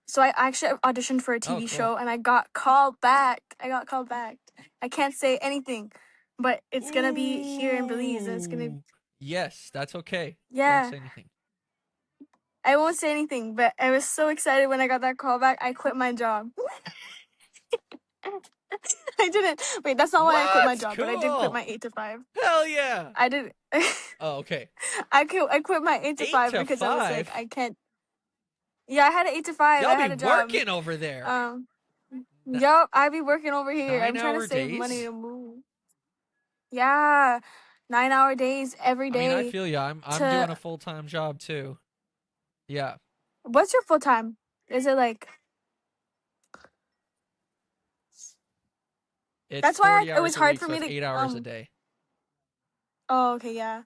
Speaker 2: so I actually auditioned for a
Speaker 1: Oh,
Speaker 2: TV
Speaker 1: cool.
Speaker 2: show and I got called back. I got called back. I can't say anything, but it's gonna be here in Belize and it's gonna
Speaker 1: Ooh. Yes, that's okay. Don't
Speaker 2: yeah.
Speaker 1: say anything.
Speaker 2: I won't say anything, but I was so excited when I got that call back. I quit my job. I didn't. Wait, that's not why I quit my
Speaker 1: What?
Speaker 2: job, but I did quit
Speaker 1: Cool.
Speaker 2: my 8 to 5.
Speaker 1: Hell yeah.
Speaker 2: I did.
Speaker 1: Oh, okay.
Speaker 2: I quit my eight to
Speaker 1: Eight
Speaker 2: five
Speaker 1: to
Speaker 2: because I was like,
Speaker 1: five.
Speaker 2: I can't. Yeah, I had an 8 to 5.
Speaker 1: Y'all
Speaker 2: I
Speaker 1: be
Speaker 2: had a job.
Speaker 1: working over there.
Speaker 2: Um,
Speaker 1: N-
Speaker 2: yup, I be working over here. I'm trying to
Speaker 1: 9 hour
Speaker 2: save money
Speaker 1: days.
Speaker 2: to move. Yeah, 9 hour days every
Speaker 1: I mean, I
Speaker 2: day.
Speaker 1: feel ya. I'm doing
Speaker 2: To
Speaker 1: a full time job too. Yeah,
Speaker 2: what's your full time? Is it like?
Speaker 1: it's
Speaker 2: That's why
Speaker 1: 40
Speaker 2: it was
Speaker 1: hours a
Speaker 2: hard
Speaker 1: week,
Speaker 2: for
Speaker 1: so
Speaker 2: me
Speaker 1: it's
Speaker 2: to
Speaker 1: 8 hours a day.
Speaker 2: Oh, okay, yeah.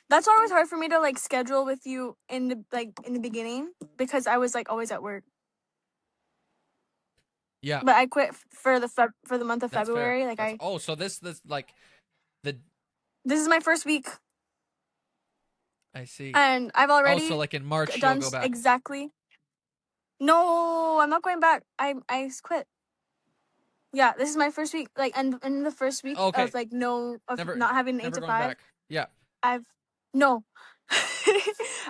Speaker 2: That's why it was hard for me to like schedule with you in the beginning because I was like always at work.
Speaker 1: Yeah,
Speaker 2: But I quit for for the month of
Speaker 1: that's fair.
Speaker 2: February. Like
Speaker 1: That's
Speaker 2: I
Speaker 1: oh, so this like the
Speaker 2: this is my first week
Speaker 1: I see.
Speaker 2: and I've
Speaker 1: Oh, so
Speaker 2: already
Speaker 1: like in March you'll
Speaker 2: done
Speaker 1: go back.
Speaker 2: exactly. No, I'm not going back. I quit. Yeah, this is my first week. Like and in the first week
Speaker 1: Okay,
Speaker 2: of like no of
Speaker 1: never
Speaker 2: not having an eight
Speaker 1: never
Speaker 2: to
Speaker 1: going
Speaker 2: five,
Speaker 1: back. Yeah.
Speaker 2: I've no.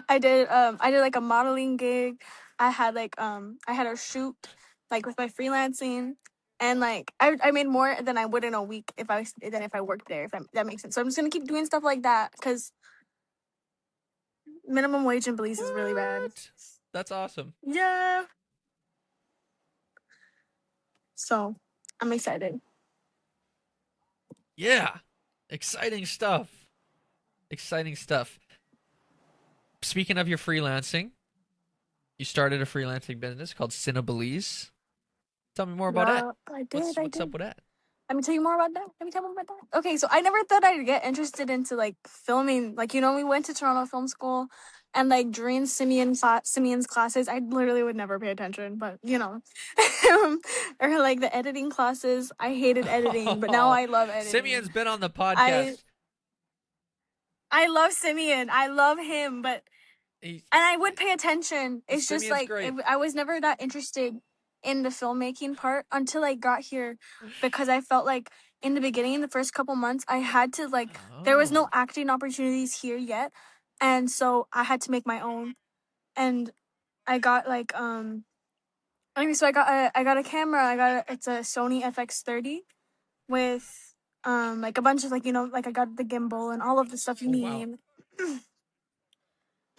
Speaker 2: I did like a modeling gig. I had a shoot like with my freelancing and like I made more than I would in a week if I worked there that makes sense. So I'm just going to keep doing stuff like that cuz minimum wage in Belize is really bad.
Speaker 1: What? That's awesome.
Speaker 2: Yeah. So, I'm excited.
Speaker 1: Yeah. Exciting stuff. Exciting stuff. Speaking of your freelancing, you started a freelancing business called CineBelize. Tell me more about that.
Speaker 2: Yeah, I did. I
Speaker 1: What's
Speaker 2: did.
Speaker 1: up with that?
Speaker 2: Let me tell you more about that. Let me tell you more about that. Okay, so I never thought I'd get interested into like filming. Like we went to Toronto Film School, and like during Simeon's classes, I literally would never pay attention. But or like the editing classes, I hated editing, but now
Speaker 1: Oh,
Speaker 2: I love editing.
Speaker 1: Simeon's been on the
Speaker 2: I
Speaker 1: podcast.
Speaker 2: I love Simeon. I love him, but
Speaker 1: He,
Speaker 2: and I would pay attention. It's just
Speaker 1: Simeon's
Speaker 2: like
Speaker 1: great.
Speaker 2: I was never that interested in the filmmaking part until I got here because I felt like in the beginning, the first couple months, I had to like there was no
Speaker 1: Oh,
Speaker 2: acting opportunities here yet. and so I had to make my own. And I got like anyway, so I got a camera. It's a Sony FX30 with like a bunch of like like I got the gimbal and all of the stuff you
Speaker 1: Oh wow.
Speaker 2: need.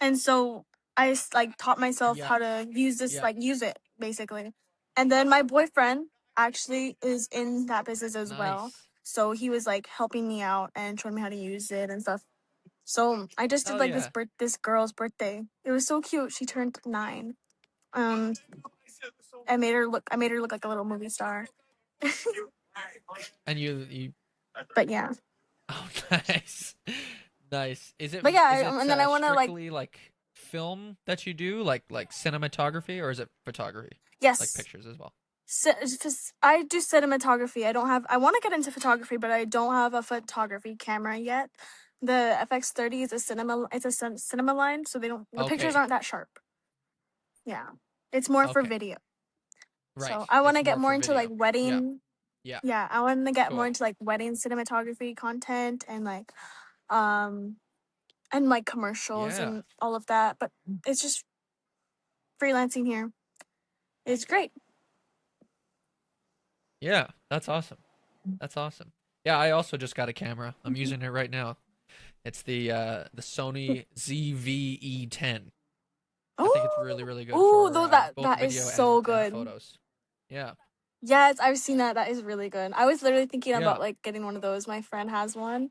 Speaker 2: And so I just like taught myself
Speaker 1: Yeah.
Speaker 2: how to use this,
Speaker 1: Yeah.
Speaker 2: like use it basically. And then my boyfriend actually is in that business as well.
Speaker 1: Nice.
Speaker 2: So he was like helping me out and showing me how to use it and stuff. So I just did
Speaker 1: Hell
Speaker 2: like
Speaker 1: yeah.
Speaker 2: this girl's birthday. It was so cute. She turned 9. Um, I made her look like a little movie star.
Speaker 1: And you
Speaker 2: But yeah,
Speaker 1: oh nice. Nice. Is it
Speaker 2: but
Speaker 1: is
Speaker 2: yeah,
Speaker 1: it
Speaker 2: and then I want to like
Speaker 1: strictly like film that you do, like cinematography, or is it photography? Like
Speaker 2: yes,
Speaker 1: pictures as well?
Speaker 2: I do cinematography. I don't have. I want to get into photography, but I don't have a photography camera yet. The FX30 is a cinema. It's a cinema line, so they don't. The pictures
Speaker 1: Okay.
Speaker 2: aren't that sharp. Yeah, it's more for
Speaker 1: Okay.
Speaker 2: video. So
Speaker 1: Right.
Speaker 2: I want to
Speaker 1: It's
Speaker 2: get
Speaker 1: more
Speaker 2: more
Speaker 1: for
Speaker 2: into like
Speaker 1: video. Yeah.
Speaker 2: wedding.
Speaker 1: Yeah.
Speaker 2: Yeah, I want to get more
Speaker 1: Cool.
Speaker 2: into like wedding cinematography content and um like commercials
Speaker 1: Yeah.
Speaker 2: and all of that. But it's just freelancing here. It's great.
Speaker 1: Yeah. That's awesome. That's awesome. Yeah, I also just got a camera. I'm using it right now. It's the Sony ZV-E10. I think it's really
Speaker 2: Oh,
Speaker 1: really good
Speaker 2: oh,
Speaker 1: for
Speaker 2: though
Speaker 1: both
Speaker 2: that is
Speaker 1: video
Speaker 2: so
Speaker 1: and
Speaker 2: good.
Speaker 1: photos. Yeah.
Speaker 2: Yes, I've seen that. That is really good. I was literally thinking
Speaker 1: Yeah.
Speaker 2: about like getting one of those. My friend has one,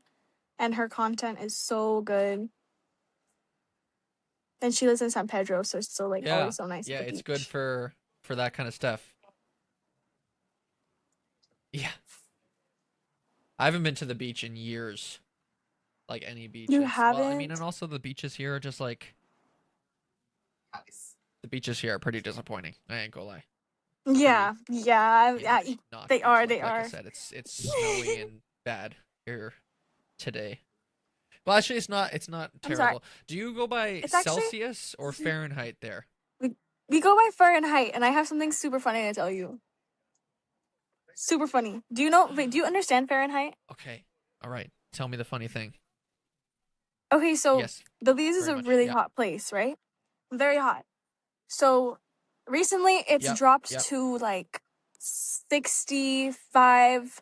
Speaker 2: and her content is so good. And she lives in San Pedro, so it's so like
Speaker 1: Yeah.
Speaker 2: always so nice at
Speaker 1: Yeah,
Speaker 2: the
Speaker 1: it's good
Speaker 2: beach.
Speaker 1: for that kind of stuff. Yeah. I haven't been to the beach in years, like any
Speaker 2: You
Speaker 1: beaches. Well, I mean, and
Speaker 2: haven't?
Speaker 1: also the beaches here are just like the beaches here are pretty disappointing. I ain't gonna lie. Pretty,
Speaker 2: Yeah, yeah,
Speaker 1: not
Speaker 2: they
Speaker 1: beach
Speaker 2: are.
Speaker 1: like.
Speaker 2: They
Speaker 1: Like I
Speaker 2: are.
Speaker 1: said, it's snowy and bad here today. Well, actually, it's not
Speaker 2: I'm sorry.
Speaker 1: terrible. Do you go by
Speaker 2: It's actually
Speaker 1: Celsius or Fahrenheit there?
Speaker 2: we we go by Fahrenheit, and I have something super funny to tell you. Super funny. Do you know? Wait, do you understand Fahrenheit?
Speaker 1: Okay. All right. Tell me the funny thing.
Speaker 2: Okay, so
Speaker 1: Yes,
Speaker 2: Belize is
Speaker 1: very
Speaker 2: a
Speaker 1: much.
Speaker 2: really
Speaker 1: Yeah.
Speaker 2: hot place, right? Very hot. So recently it's
Speaker 1: Yep.
Speaker 2: dropped
Speaker 1: Yep.
Speaker 2: to like 65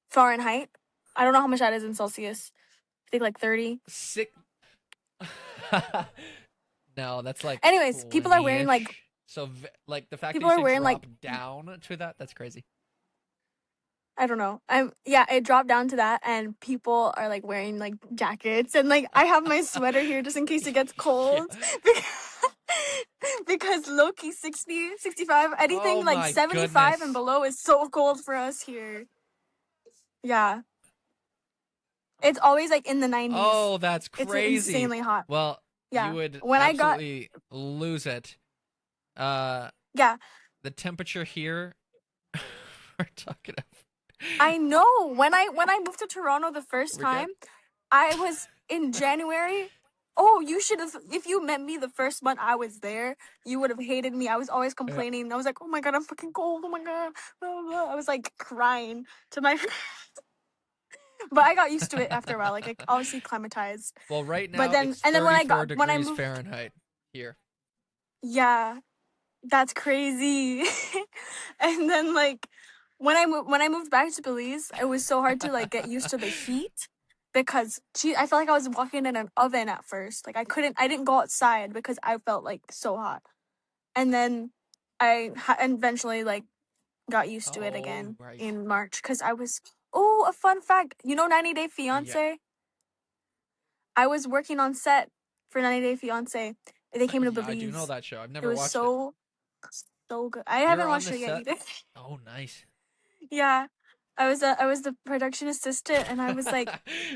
Speaker 2: Fahrenheit. I don't know how much that is in Celsius. I think like 30.
Speaker 1: Sick. No, that's like
Speaker 2: Anyways,
Speaker 1: 20-ish. So like the fact that
Speaker 2: people
Speaker 1: you
Speaker 2: are
Speaker 1: say
Speaker 2: wearing like
Speaker 1: drop down to that's crazy.
Speaker 2: I don't know. Yeah, it dropped down to that and people are like wearing like jackets and like I have my sweater here just in case it gets
Speaker 1: Yeah.
Speaker 2: cold because low-key 60, 65, anything
Speaker 1: Oh
Speaker 2: like
Speaker 1: my
Speaker 2: 75 and
Speaker 1: goodness.
Speaker 2: below is so cold for us here. Yeah. It's always like in the 90s.
Speaker 1: Oh, that's
Speaker 2: It's
Speaker 1: crazy.
Speaker 2: insanely hot.
Speaker 1: Well, you
Speaker 2: Yeah.
Speaker 1: would
Speaker 2: When I got
Speaker 1: absolutely lose it. Uh,
Speaker 2: yeah,
Speaker 1: the temperature here. We're talking.
Speaker 2: I know. When I moved to Toronto the first
Speaker 1: We're good.
Speaker 2: time, I was in January. Oh, you should have if you met me the first month I was there, you would have hated me. I was always
Speaker 1: Yeah.
Speaker 2: complaining. I was like, "Oh my god, I'm fucking cold. Oh my god." Blah, blah, blah. I was like crying to my but I got used to it after a while. Like I obviously climatized.
Speaker 1: Well, right
Speaker 2: But
Speaker 1: now
Speaker 2: then
Speaker 1: it's
Speaker 2: and then
Speaker 1: thirty-four
Speaker 2: when I
Speaker 1: degrees
Speaker 2: moved
Speaker 1: Fahrenheit here.
Speaker 2: yeah, that's crazy. And then like when I moved back to Belize, it was so hard to like get used to the heat because I felt like I was walking in an oven at first. Like I didn't go outside because I felt like so hot. And then eventually like got used to it
Speaker 1: Oh,
Speaker 2: again
Speaker 1: right.
Speaker 2: in March cuz oh, a fun fact. You know 90 Day
Speaker 1: Yeah.
Speaker 2: Fiancé? I was working on set for 90 Day Fiancé. They came to
Speaker 1: Yeah, I do know
Speaker 2: Belize.
Speaker 1: that show. I've
Speaker 2: It
Speaker 1: never
Speaker 2: was
Speaker 1: watched it.
Speaker 2: so good. I
Speaker 1: You're
Speaker 2: haven't
Speaker 1: on
Speaker 2: watched
Speaker 1: the
Speaker 2: it yet
Speaker 1: set?
Speaker 2: either.
Speaker 1: Oh, nice.
Speaker 2: Yeah. I was the production assistant and I was like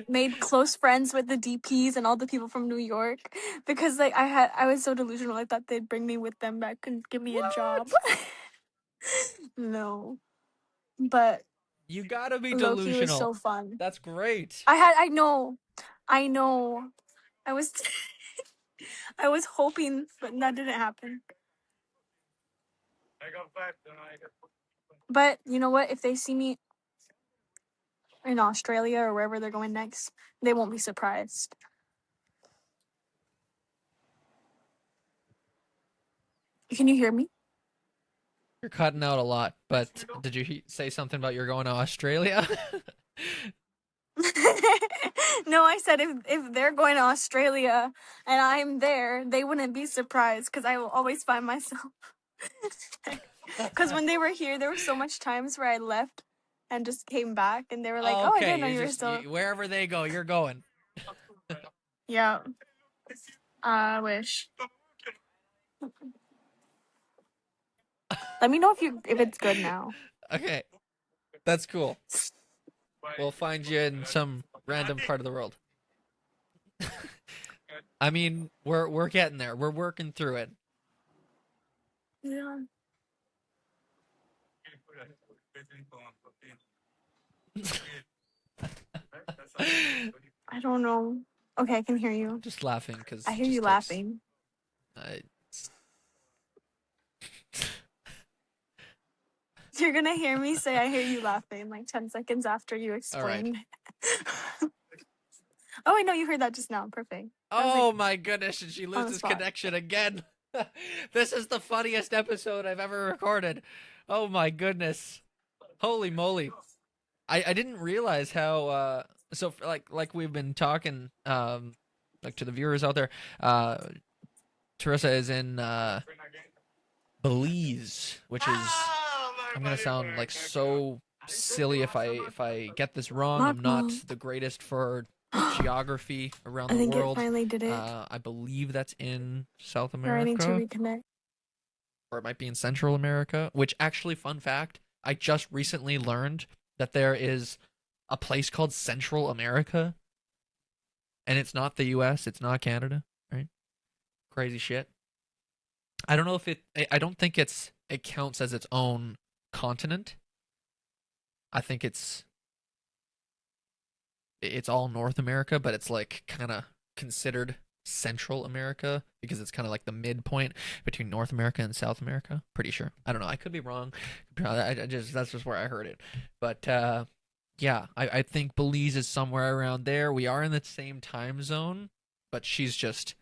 Speaker 2: made close friends with the DPs and all the people from New York because like I was so delusional. I thought they'd bring me with them back and give me a job.
Speaker 1: What?
Speaker 2: No. But
Speaker 1: You gotta be
Speaker 2: Loki was
Speaker 1: delusional.
Speaker 2: so fun.
Speaker 1: That's great.
Speaker 2: I know. I know. I was I was hoping but that didn't happen. But you know what? If they see me in Australia or wherever they're going next, they won't be surprised. Can you hear me?
Speaker 1: You're cutting out a lot, but did you say something about you're going to Australia?
Speaker 2: No, I said if they're going to Australia and I'm there, they wouldn't be surprised because I will always find myself. Because when they were here, there were so much times where I left and just came back, and they were like, "Oh, I
Speaker 1: Okay,
Speaker 2: didn't know
Speaker 1: you're
Speaker 2: you were
Speaker 1: just
Speaker 2: still."
Speaker 1: wherever they go, you're going.
Speaker 2: Yeah, I wish. Let me know if it's good now.
Speaker 1: Okay, that's cool. We'll find you in some random part of the world. I mean, we're getting there. We're working through it.
Speaker 2: Yeah. I don't know. Okay, I can hear
Speaker 1: I'm
Speaker 2: you.
Speaker 1: just laughing
Speaker 2: I
Speaker 1: because it
Speaker 2: hear you
Speaker 1: just takes.
Speaker 2: laughing.
Speaker 1: Uh,
Speaker 2: You're gonna hear me say I hear you laughing like 10 seconds after you
Speaker 1: all right.
Speaker 2: explain. Oh, I know you heard that just now. Perfect. That was like
Speaker 1: Oh my goodness! And she
Speaker 2: on the
Speaker 1: loses
Speaker 2: spot.
Speaker 1: connection again. This is the funniest episode I've ever recorded. Oh my goodness! Holy moly! I didn't realize how so like we've been talking like to the viewers out there. Teresa is in Belize, which is I'm gonna sound like so silly if I get this wrong. I'm
Speaker 2: Knock knock.
Speaker 1: not the greatest for
Speaker 2: I
Speaker 1: geography around the
Speaker 2: think it
Speaker 1: world.
Speaker 2: finally did it.
Speaker 1: I believe that's in South
Speaker 2: Or I need to
Speaker 1: America,
Speaker 2: reconnect.
Speaker 1: or it might be in Central America. Which actually, fun fact, I just recently learned that there is a place called Central America, and it's not the U.S. It's not Canada, right? Crazy shit. I don't know if it. I don't think it counts as its own continent. I think it's all North America, but it's like kind of considered Central America because it's kind of like the midpoint between North America and South America. Pretty sure. I don't know. I could be wrong. I just that's just where I heard it. But yeah, I think Belize is somewhere around there. We are in the same time zone, but she's just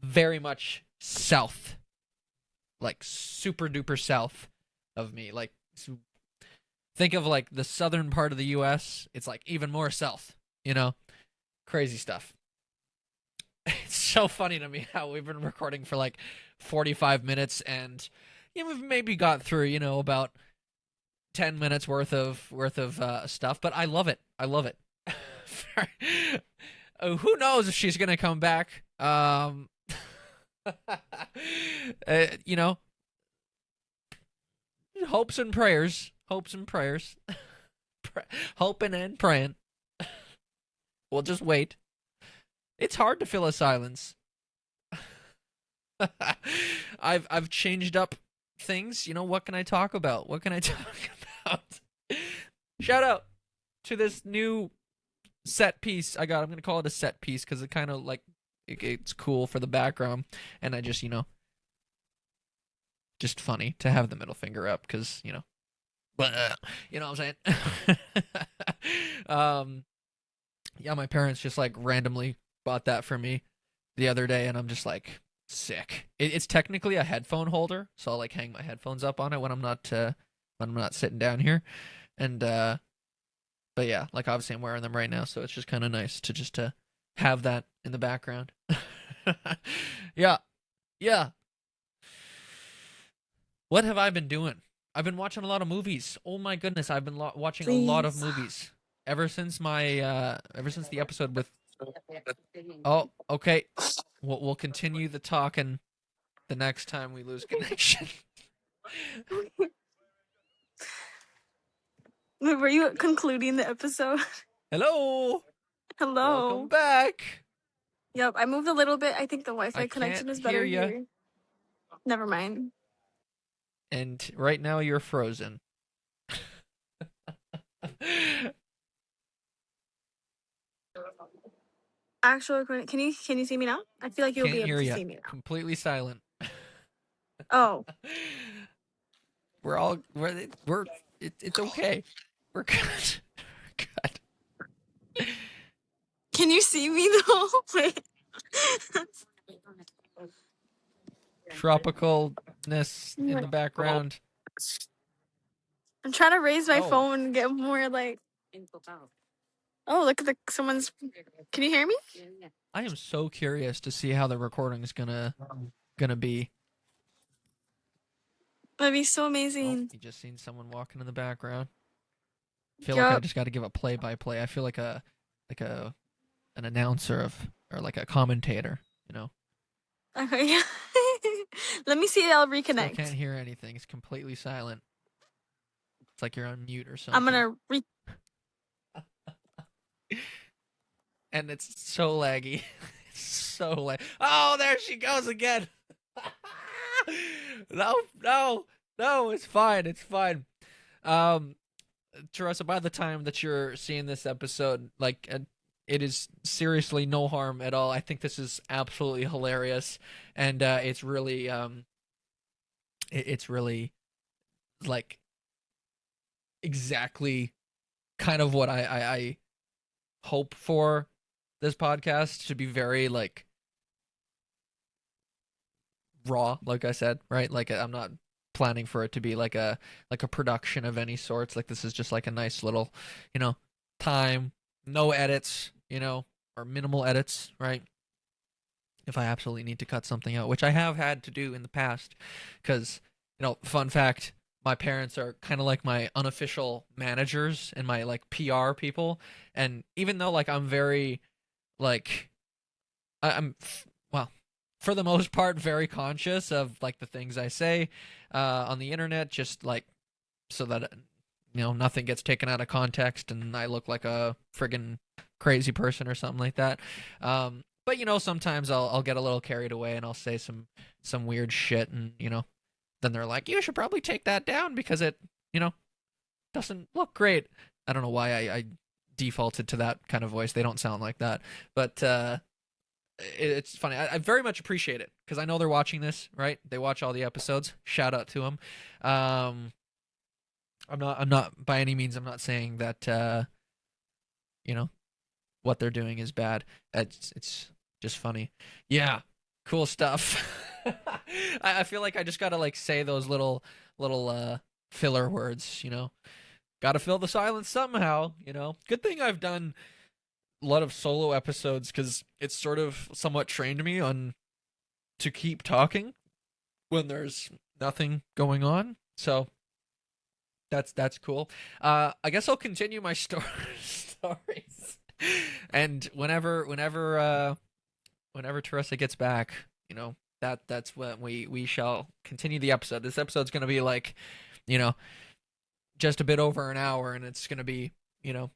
Speaker 1: very much south, like super duper south of me. Like think of like the southern part of the U.S. It's like even more south. You know, crazy stuff. It's so funny to me how we've been recording for like 45 minutes and we've maybe got through about 10 minutes worth of stuff, but I love it. I love it. Who knows if she's gonna come back? You know, hopes and prayers, hopes and prayers, hoping and praying. We'll just wait. It's hard to fill a silence. I've changed up things. What can I talk about? What can I talk about? Shout out to this new set piece I got. I'm gonna call it a set piece because it kind of like it's cool for the background, and I just funny to have the middle finger up because you know what I'm saying. Yeah, my parents just like randomly bought that for me the other day, and I'm just like sick. It's technically a headphone holder, so I'll like hang my headphones up on it when I'm not sitting down here, and but yeah, like obviously I'm wearing them right now, so it's just kind of nice to just to have that in the background. Yeah, yeah. What have I been doing? I've been watching a lot of movies. Oh my goodness, I've been watching a lot of
Speaker 2: Please.
Speaker 1: movies ever since the episode with. Oh, okay. We'll continue the talking the next time we lose connection.
Speaker 2: Were you concluding the episode?
Speaker 1: Hello. Welcome
Speaker 2: Hello.
Speaker 1: back.
Speaker 2: Yep, I moved a little bit. I think the
Speaker 1: I
Speaker 2: Wi-Fi
Speaker 1: can't
Speaker 2: connection is
Speaker 1: hear
Speaker 2: better
Speaker 1: you,
Speaker 2: here. Never mind.
Speaker 1: and right now you're frozen.
Speaker 2: Actual recording. Can you see me now? I feel like you'll
Speaker 1: Can't
Speaker 2: be able
Speaker 1: hear
Speaker 2: to
Speaker 1: you.
Speaker 2: see me now.
Speaker 1: Completely silent.
Speaker 2: Oh,
Speaker 1: We're it's okay. We're good. Good.
Speaker 2: can you see me though? Wait.
Speaker 1: Tropical in the background.
Speaker 2: I'm trying to raise my
Speaker 1: Oh,
Speaker 2: phone and get more like. Oh, look at the someone's. Can you hear me?
Speaker 1: I am so curious to see how the recording is gonna be.
Speaker 2: That'd be so
Speaker 1: Oh,
Speaker 2: amazing.
Speaker 1: you just seen someone walking in the background. Feel like I
Speaker 2: Yup.
Speaker 1: just got to give a play by play. I feel like a an announcer of or like a commentator. You know,
Speaker 2: Okay. Yeah. Let me see. I'll
Speaker 1: still can't
Speaker 2: reconnect.
Speaker 1: hear anything. It's completely silent. It's like you're on mute or
Speaker 2: I'm
Speaker 1: something.
Speaker 2: gonna re.
Speaker 1: And it's so laggy. It's so lag. Oh, there she goes again. No, no, no. It's fine. It's fine. Um, Teresa, by the time that you're seeing this episode, like it is seriously no harm at all. I think this is absolutely hilarious, and it's really like exactly kind of what I hope for this podcast to be very like raw, like I said, right? Like I'm not planning for it to be like a production of any sorts. Like this is just like a nice little, you know, time, no edits, you know, or minimal edits, right? If I absolutely need to cut something out, which I have had to do in the past, because you know, fun fact, my parents are kind of like my unofficial managers and my like PR people, and even though like I'm very like I'm well, for the most part, very conscious of like the things I say on the internet, just like so that you know nothing gets taken out of context and I look like a friggin' crazy person or something like that. But you know, sometimes I'll get a little carried away and I'll say some weird shit, and you know, then they're like, you should probably take that down because it you know doesn't look great. I don't know why I defaulted to that kind of voice. They don't sound like that, but it's funny. I very much appreciate it because I know they're watching this, right? They watch all the episodes. Shout out to them. Um, I'm not by any means. I'm not saying that you know what they're doing is bad. It's just funny. Yeah, cool stuff. I feel like I just gotta like say those little filler words. You know, gotta fill the silence somehow. You know, good thing I've done a lot of solo episodes because it's sort of somewhat trained me on to keep talking when there's nothing going on. So that's cool. I guess I'll continue my stories. And whenever Teresa gets back, you know, that's when we shall continue the episode. This episode's going to be like, you know, just a bit over an hour and it's going to be, you know,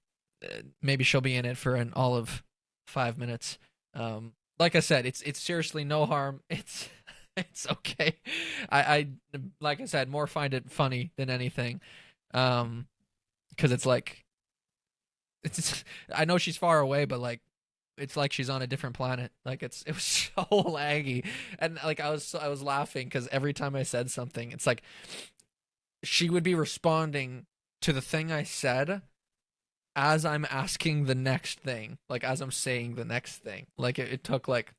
Speaker 1: maybe she'll be in it for an all of 5 minutes. Like I said, it's seriously no harm. It's it's okay. I like I said, more find it funny than anything. Because it's like it's I know she's far away, but like it's like she's on a different planet. Like it was so laggy, and like I was laughing because every time I said something, it's like she would be responding to the thing I said as I'm asking the next thing, like as I'm saying the next thing. Like it took like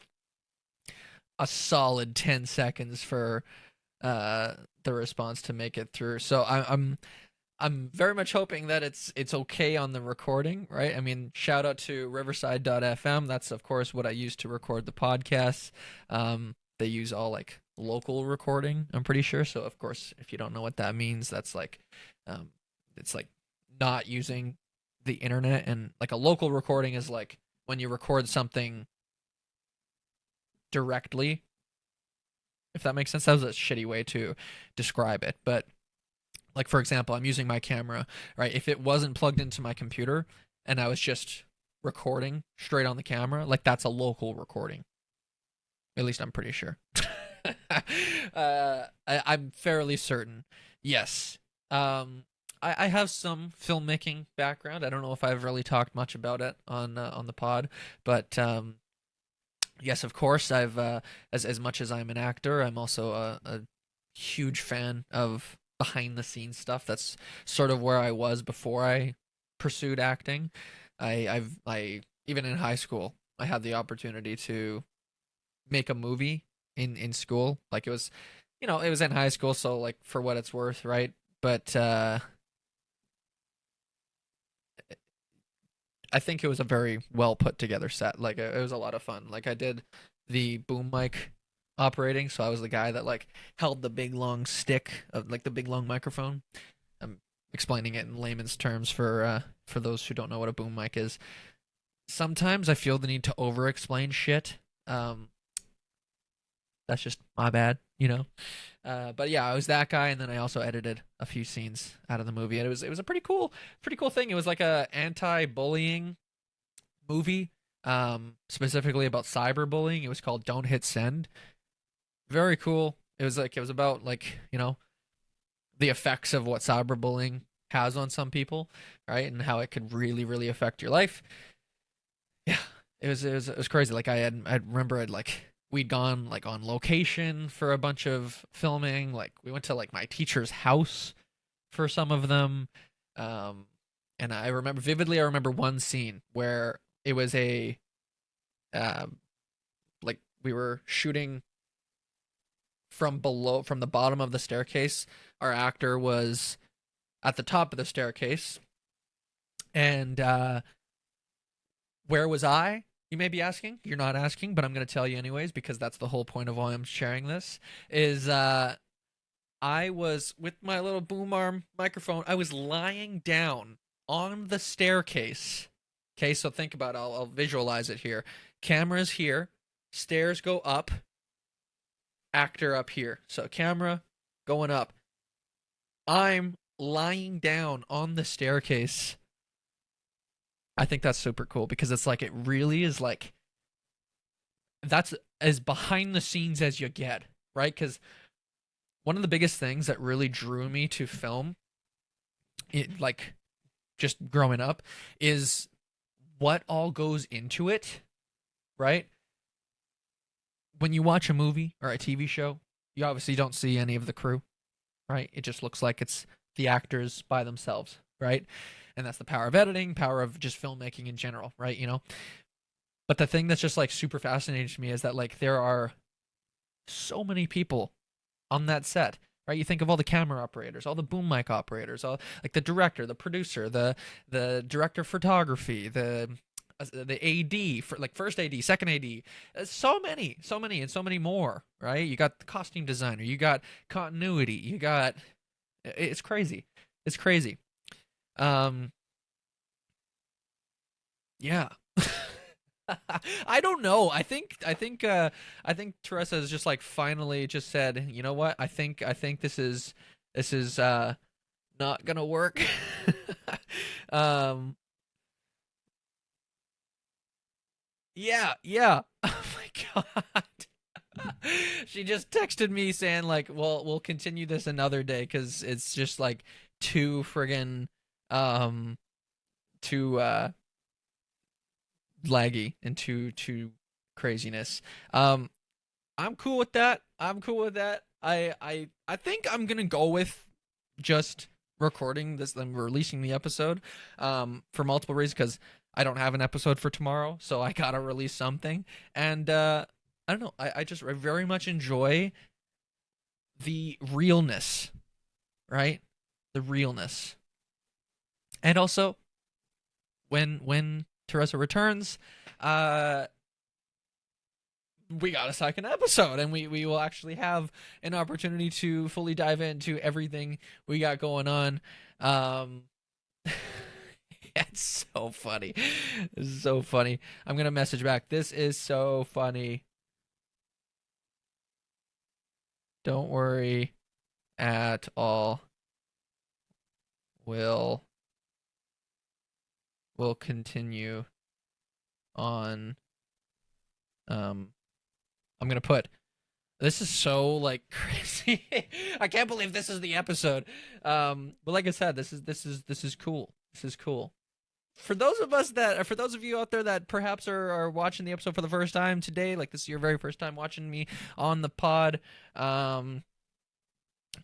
Speaker 1: a solid 10 seconds for the response to make it through. So I'm very much hoping that it's okay on the recording, right? I mean, shout out to Riverside.fm. That's of course what I use to record the podcasts. They use all like local recording, I'm pretty sure. So of course, if you don't know what that means, that's like it's like not using the internet, and like a local recording is like when you record something directly, if that makes sense. That was a shitty way to describe it, but like for example, I'm using my camera, right? If it wasn't plugged into my computer and I was just recording straight on the camera, like that's a local recording. At least I'm pretty sure. I'm fairly certain. Yes. I have some filmmaking background. I don't know if I've really talked much about it on the pod, but yes, of course, I've as much as I'm an actor, I'm also a huge fan of behind the scenes stuff. That's sort of where I was before I pursued acting. I even in high school, I had the opportunity to make a movie in school. Like it was you know, it was in high school, so like for what it's worth, right? But I think it was a very well put together set. Like it was a lot of fun. Like I did the boom mic operating, so I was the guy that like held the big long stick of like the big long microphone. I'm explaining it in layman's terms for those who don't know what a boom mic is. Sometimes I feel the need to over explain shit. Um, that's just my bad, you know. But yeah, I was that guy, and then I also edited a few scenes out of the movie, and it was a pretty cool thing. It was like a anti-bullying movie, specifically about cyberbullying. It was called Don't Hit Send. Very cool. It was about like the effects of what cyberbullying has on some people, right, and how it could really affect your life. Yeah, it was crazy. Like I remember I'd like we'd gone like on location for a bunch of filming. Like we went to like my teacher's house for some of them. Um, and I remember vividly. I remember one scene where it was a um, like we were shooting from below, from the bottom of the staircase. Our actor was at the top of the staircase, and where was I? You may be asking. You're not asking, but I'm going to tell you anyways because that's the whole point of why I'm sharing this. Is I was with my little boom arm microphone. I was lying down on the staircase. Okay, so think about it. I'll visualize it here. Camera's here. Stairs go up. Actor up here. So camera going up. I'm lying down on the staircase. I think that's super cool because it's like it really is like that's as behind the scenes as you get, right? Because one of the biggest things that really drew me to film, like just growing up, is what all goes into it, right? When you watch a movie or a TV show, you obviously don't see any of the crew, right? It just looks like it's the actors by themselves, right? And that's the power of editing, power of just filmmaking in general, right? You know? But the thing that's just like super fascinating to me is that like there are so many people on that set, right? You think of all the camera operators, all the boom mic operators, all like the director, the producer, the director of photography, the AD for like first AD, second AD, and so many more, right? You got the costume designer, you got continuity, you got it's crazy, it's crazy. Um, yeah. I don't know. I think Teresa has just like finally just said, you know what? I think this is not gonna work. um yeah, yeah. Oh my god. She just texted me saying like, "Well, we'll continue this another day cuz it's just like too friggin' um too laggy and too craziness." Um I'm cool with that. I'm cool with that. I think I'm gonna go with just recording this and releasing the episode, for multiple reasons because I don't have an episode for tomorrow, so I gotta release something. And I don't know. I just very much enjoy the realness, right? The realness, and also when Teresa returns, uh, we got a second episode and we will actually have an opportunity to fully dive into everything we got going on. um it's so funny. This is so funny. I'm gonna message back, this is so funny, don't worry at all, we'll we'll continue on. I'm gonna put, this is so like crazy. I can't believe this is the episode. But like I said, this is cool. This is cool. For those of you out there that perhaps are watching the episode for the first time today, like this is your very first time watching me on the pod, um,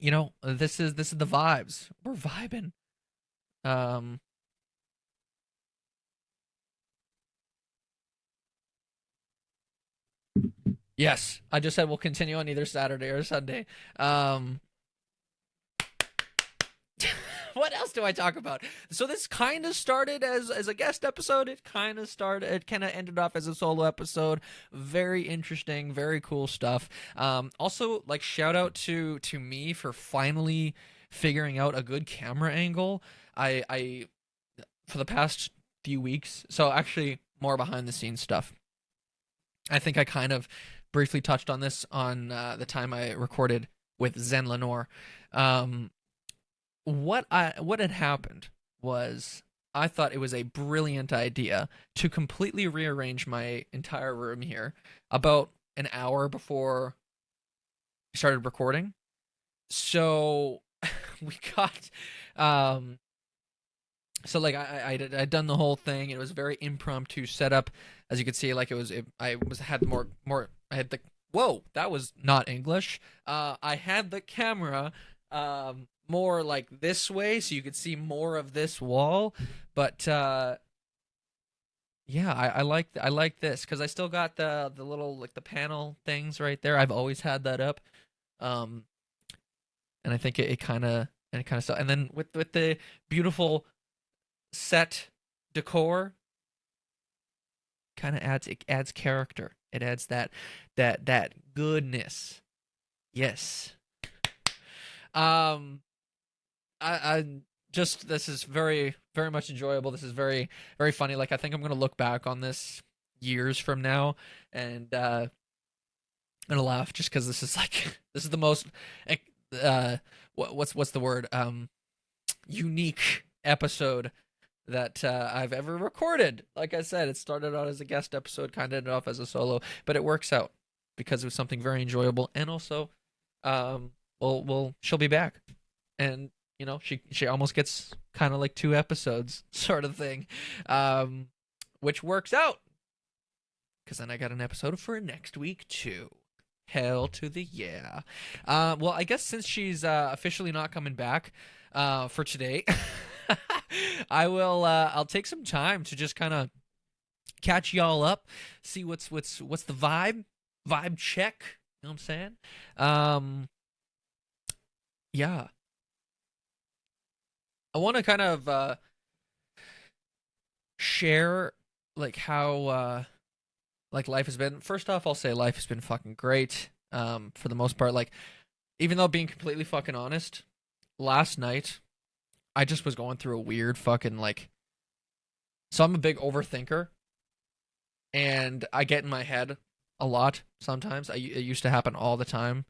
Speaker 1: this is the vibes. We're vibing. Um, Yes, I just said we'll continue on either Saturday or Sunday. Um, what else do I talk about? So this kind of started as a guest episode. It kind of ended off as a solo episode. Very interesting, very cool stuff. Also, like, shout out to me for finally figuring out a good camera angle. I for the past few weeks. So actually, more behind the scenes stuff. I think I kind of briefly touched on this on the time I recorded with Zen Lenore. Um, what had happened was I thought it was a brilliant idea to completely rearrange my entire room here about an hour before I started recording. So we got um like I'd done the whole thing. It was a very impromptu setup, as you could see. Like I was had more. I had the whoa. That was not English. I had the camera more like this way, so you could see more of this wall. But yeah, I like this because I still got the little like the panel things right there. I've always had that up. Um, and I think it kind of and then with the beautiful set decor kind of adds character. It adds that goodness. Yes. Um I just this is very much enjoyable. This is very funny. Like I think I'm going to look back on this years from now and gonna laugh just cuz this is like this is the most what's the word unique episode that I've ever recorded. Like I said, it started out as a guest episode, kind of ended off as a solo, but it works out because it was something very enjoyable. And also, she'll be back, and she almost gets kind of like 2 episodes sort of thing, which works out because then I got an episode for next week too. Hell to the yeah. Well, I guess since she's officially not coming back for today, I'll take some time to just kind of catch y'all up, see what's the vibe check. You know what I'm saying? Um, yeah, I want to kind of share like how like life has been. First off, I'll say life has been fucking great. For the most part, like even though being completely fucking honest, last night I just was going through a weird fucking like. So I'm a big overthinker, and I get in my head a lot sometimes. It used to happen all the time.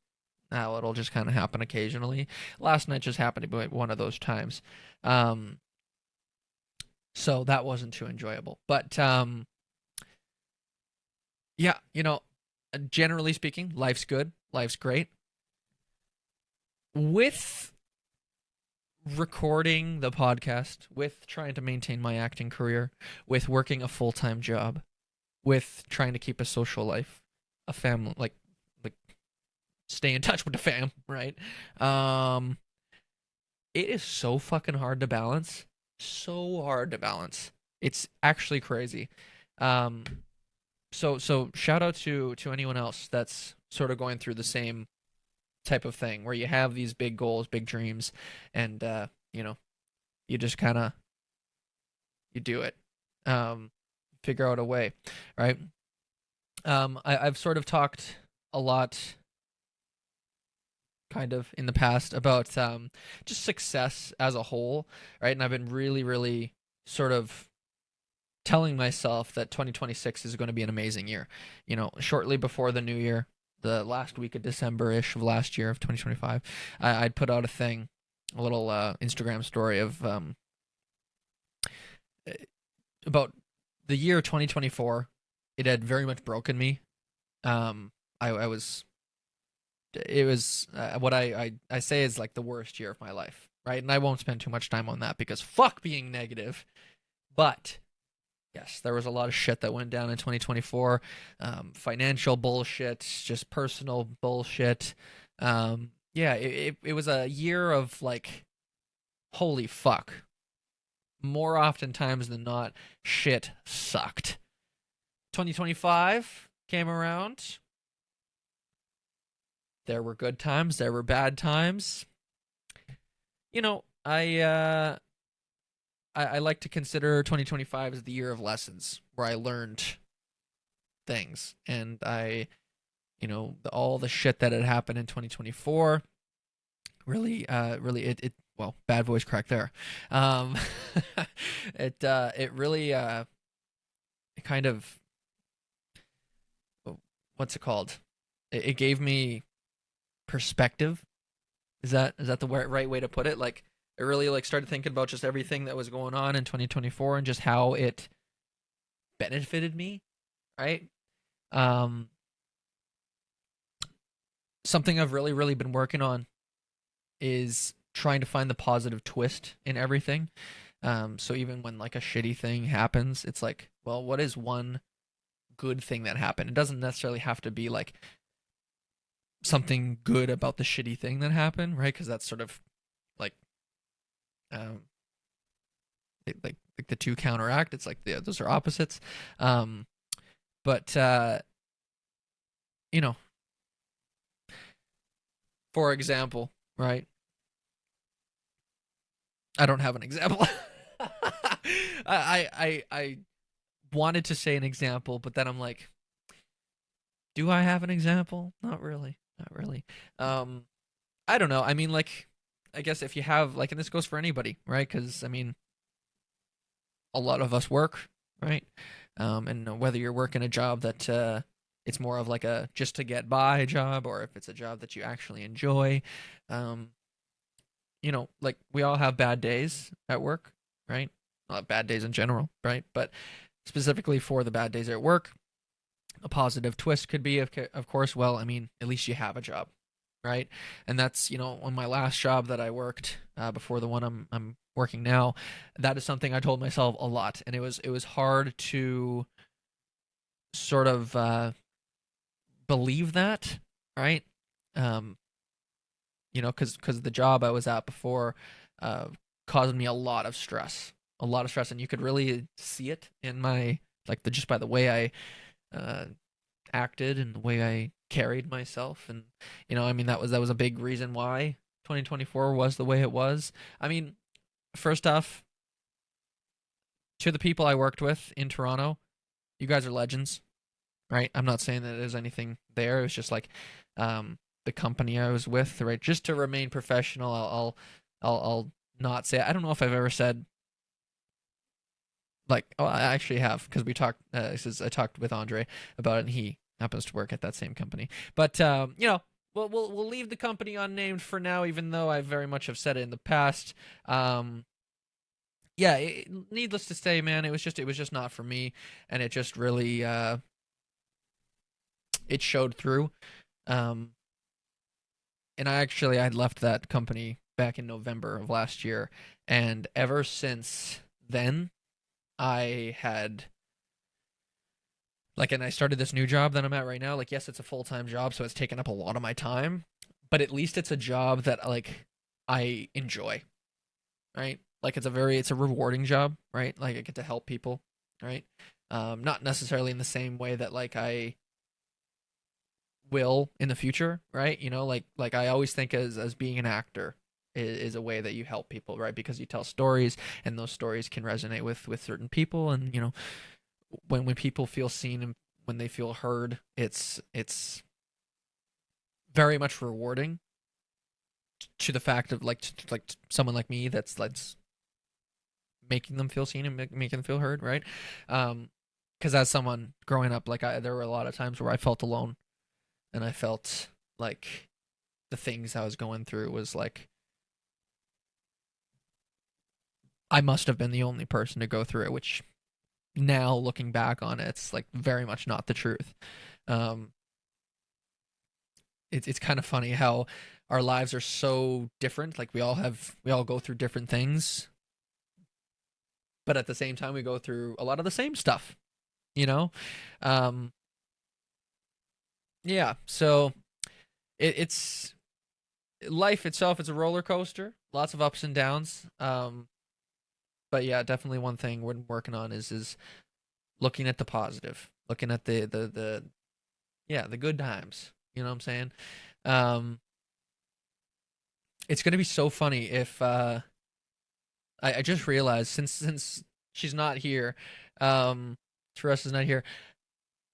Speaker 1: Now it'll just kind of happen occasionally. Last night just happened to be one of those times. Um, so that wasn't too enjoyable. But yeah, generally speaking, life's good. Life's great. With recording the podcast, with trying to maintain my acting career, with working a full-time job, with trying to keep a social life, a family, like stay in touch with the fam, right? Um, it is so fucking hard to balance. So hard to balance. It's actually crazy. Um, so shout out to anyone else that's sort of going through the same type of thing where you have these big goals, big dreams, and you just kind of you do it. Figure out a way, right? I've sort of talked a lot kind of in the past about just success as a whole, right? And I've been really, really sort of telling myself that 2026 is going to be an amazing year. Shortly before the new year, the last week of December-ish of last year of 2025, I'd put out a little Instagram story of about the year 2024. It had very much broken me. I was it was what I say is like the worst year of my life, right? And I won't spend too much time on that because fuck being negative. But yes, there was a lot of shit that went down in 2024. Financial bullshit, just personal bullshit. Yeah, it was a year of like, holy fuck. More often times than not, shit sucked. 2025 came around. There were good times, there were bad times. You know, I like to consider 2025 as the year of lessons, where I learned things, and all the shit that had happened in 2024 really it well, bad voice crack there. Um, it really it kind of, what's it called? It gave me perspective. Is that the right way to put it? Like, I really like started thinking about just everything that was going on in 2024 and just how it benefited me, right? Um, Something I've really been working on is trying to find the positive twist in everything. So even when like a shitty thing happens, it's like, well, what is one good thing that happened? It doesn't necessarily have to be like something good about the shitty thing that happened, right? Because that's sort of like, um, like the two counteract. It's like those are opposites. Um, but you know, for example, right? I don't have an example. I wanted to say an example, but then I'm like, do I have an example? Not really. Not really. Um, I don't know. I mean, like, I guess if you have like, and this goes for anybody, right? Because I mean, a lot of us work, right? And whether you're working a job that it's more of like a just to get by job, or if it's a job that you actually enjoy, um, like we all have bad days at work, right? Not bad days in general, right? But specifically for the bad days at work, a positive twist could be, of course, well, I mean, at least you have a job, right? And that's, on my last job that I worked before the one I'm working now, that is something I told myself a lot, and it was hard to sort of believe that, right? Um, because the job I was at before uh, caused me a lot of stress, and you could really see it in my like just by the way I acted and the way I carried myself, and I mean that was a big reason why 2024 was the way it was. I mean, first off, to the people I worked with in Toronto, you guys are legends, right? I'm not saying that there's anything there. It was just like the company I was with, right? Just to remain professional, I'll not say. I don't know if I've ever said like, oh, I actually have, because we talked. I talked with Andre about it, and he happens to work at that same company. But we'll leave the company unnamed for now, even though I very much have said it in the past. Yeah, needless to say, man, it was just not for me, and it just really it showed through. Um, and I had left that company back in November of last year, and ever since then, I had and I started this new job that I'm at right now. Like, yes, it's a full-time job, so it's taken up a lot of my time, but at least it's a job that like I enjoy, right? Like it's a rewarding job, right? Like I get to help people, right? Not necessarily in the same way that like I will in the future, right? Like I always think as being an actor is a way that you help people, right? Because you tell stories, and those stories can resonate with certain people, and when people feel seen and when they feel heard, it's very much rewarding to the fact of like someone like me that's making them feel seen and making them feel heard, right? Because as someone growing up, there were a lot of times where I felt alone, and I felt like the things I was going through was like I must have been the only person to go through it, which now looking back on it, it's like very much not the truth. Um, it's kind of funny how our lives are so different. Like we all go through different things, but at the same time we go through a lot of the same stuff. You know, um, yeah. So it's life itself is a roller coaster, lots of ups and downs. But yeah, definitely one thing we're working on is looking at the positive, looking at the yeah, the good times. You know what I'm saying? Um, it's gonna be so funny if I just realized since she's not here, Teresa's not here.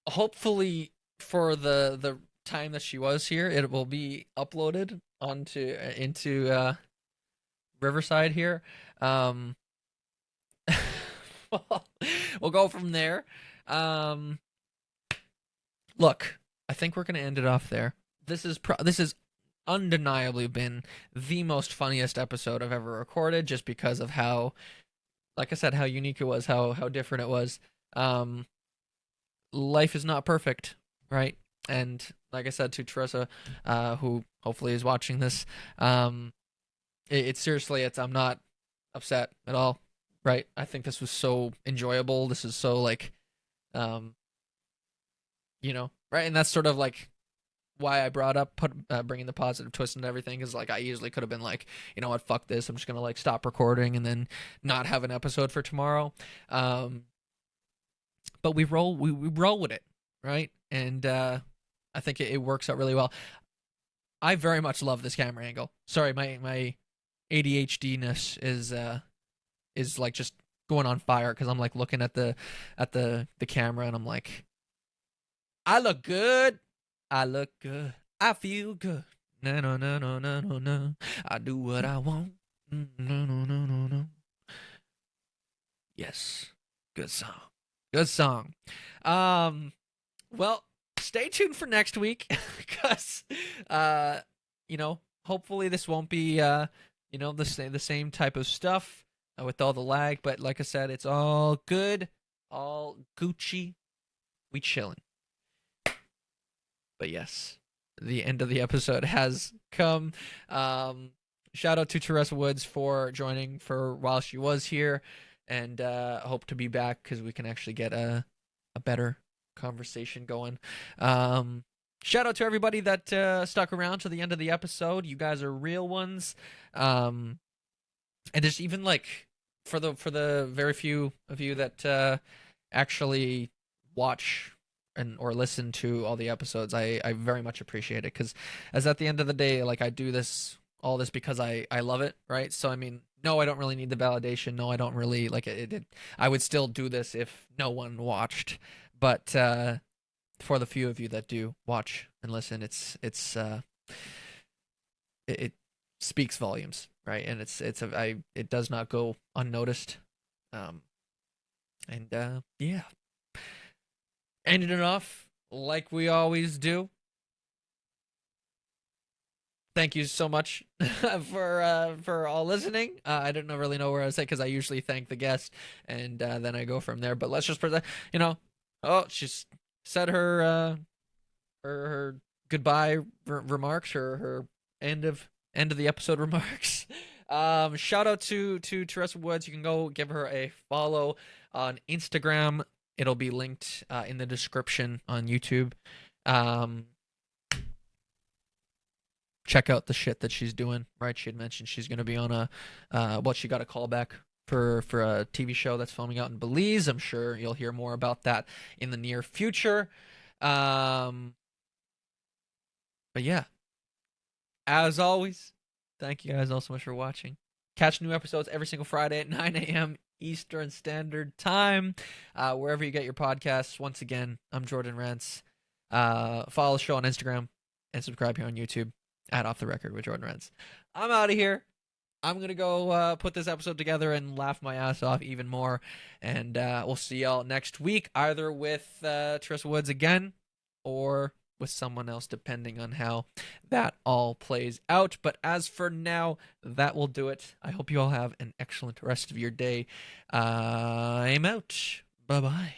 Speaker 1: Hopefully, for the time that she was here, it will be uploaded onto into Riverside here. Um, well, we'll go from there. Um, Look, I think we're gonna end it off there. This has undeniably been the most funniest episode I've ever recorded, just because of how, like I said, how unique it was, how different it was. Um, Life is not perfect, right? And like I said to Teresa, who hopefully is watching this, it's seriously, it's I'm not upset at all, right? I think this was so enjoyable. This is so like, um, right? And that's sort of like why I brought up bringing the positive twist and everything is like I easily could have been like, you know what, fuck this, I'm just gonna like stop recording and then not have an episode for tomorrow. Um, but we roll with it, right? And I think it works out really well. I very much love this camera angle. Sorry, my ADHD ness is like just going on fire because I'm like looking at the camera and I'm like, I look good. I look good. I feel good. No, no, no, no, no, no, no. I do what I want. No, no, no, no, no. Yes. Good song. Good song. Um, well, stay tuned for next week because, uh, hopefully this won't be, the same type of stuff with all the lag. But like I said, it's all good, all Gucci. We chilling. But yes, the end of the episode has come. Shout out to Teresa Woods for joining for while she was here, and hope to be back because we can actually get a better conversation going. Shout out to everybody that stuck around to the end of the episode. You guys are real ones. And there's even like for the very few of you that actually watch and or listen to all the episodes, I very much appreciate it because as at the end of the day, like I do all this because I love it, right? So I mean, no, I don't really need the validation. No, I don't really like it. I would still do this if no one watched, but for the few of you that do watch and listen, it speaks volumes, right? And it does not go unnoticed. Um, and yeah, ending it off like we always do. Thank you so much for all listening. I didn't really know where I was at because I usually thank the guest and then I go from there. But let's just present, oh, she's said her goodbye remarks, her end of the episode remarks. Shout out to Teresa Woods. You can go give her a follow on Instagram. It'll be linked in the description on YouTube. Check out the shit that she's doing. Right, she had mentioned she's going to be on she got a call back for a TV show that's filming out in Belize. I'm sure you'll hear more about that in the near future. But yeah, as always, thank you guys all so much for watching. Catch new episodes every single Friday at 9 a.m. Eastern Standard Time, wherever you get your podcasts. Once again, I'm Jordan Rance. Follow the show on Instagram and subscribe here on YouTube at Off the Record with Jordan Rance. I'm out of here. I'm going to go put this episode together and laugh my ass off even more. And we'll see y'all next week, either with Teresa Woods again or with someone else, depending on how that all plays out. But as for now, that will do it. I hope you all have an excellent rest of your day. I'm out. Bye-bye.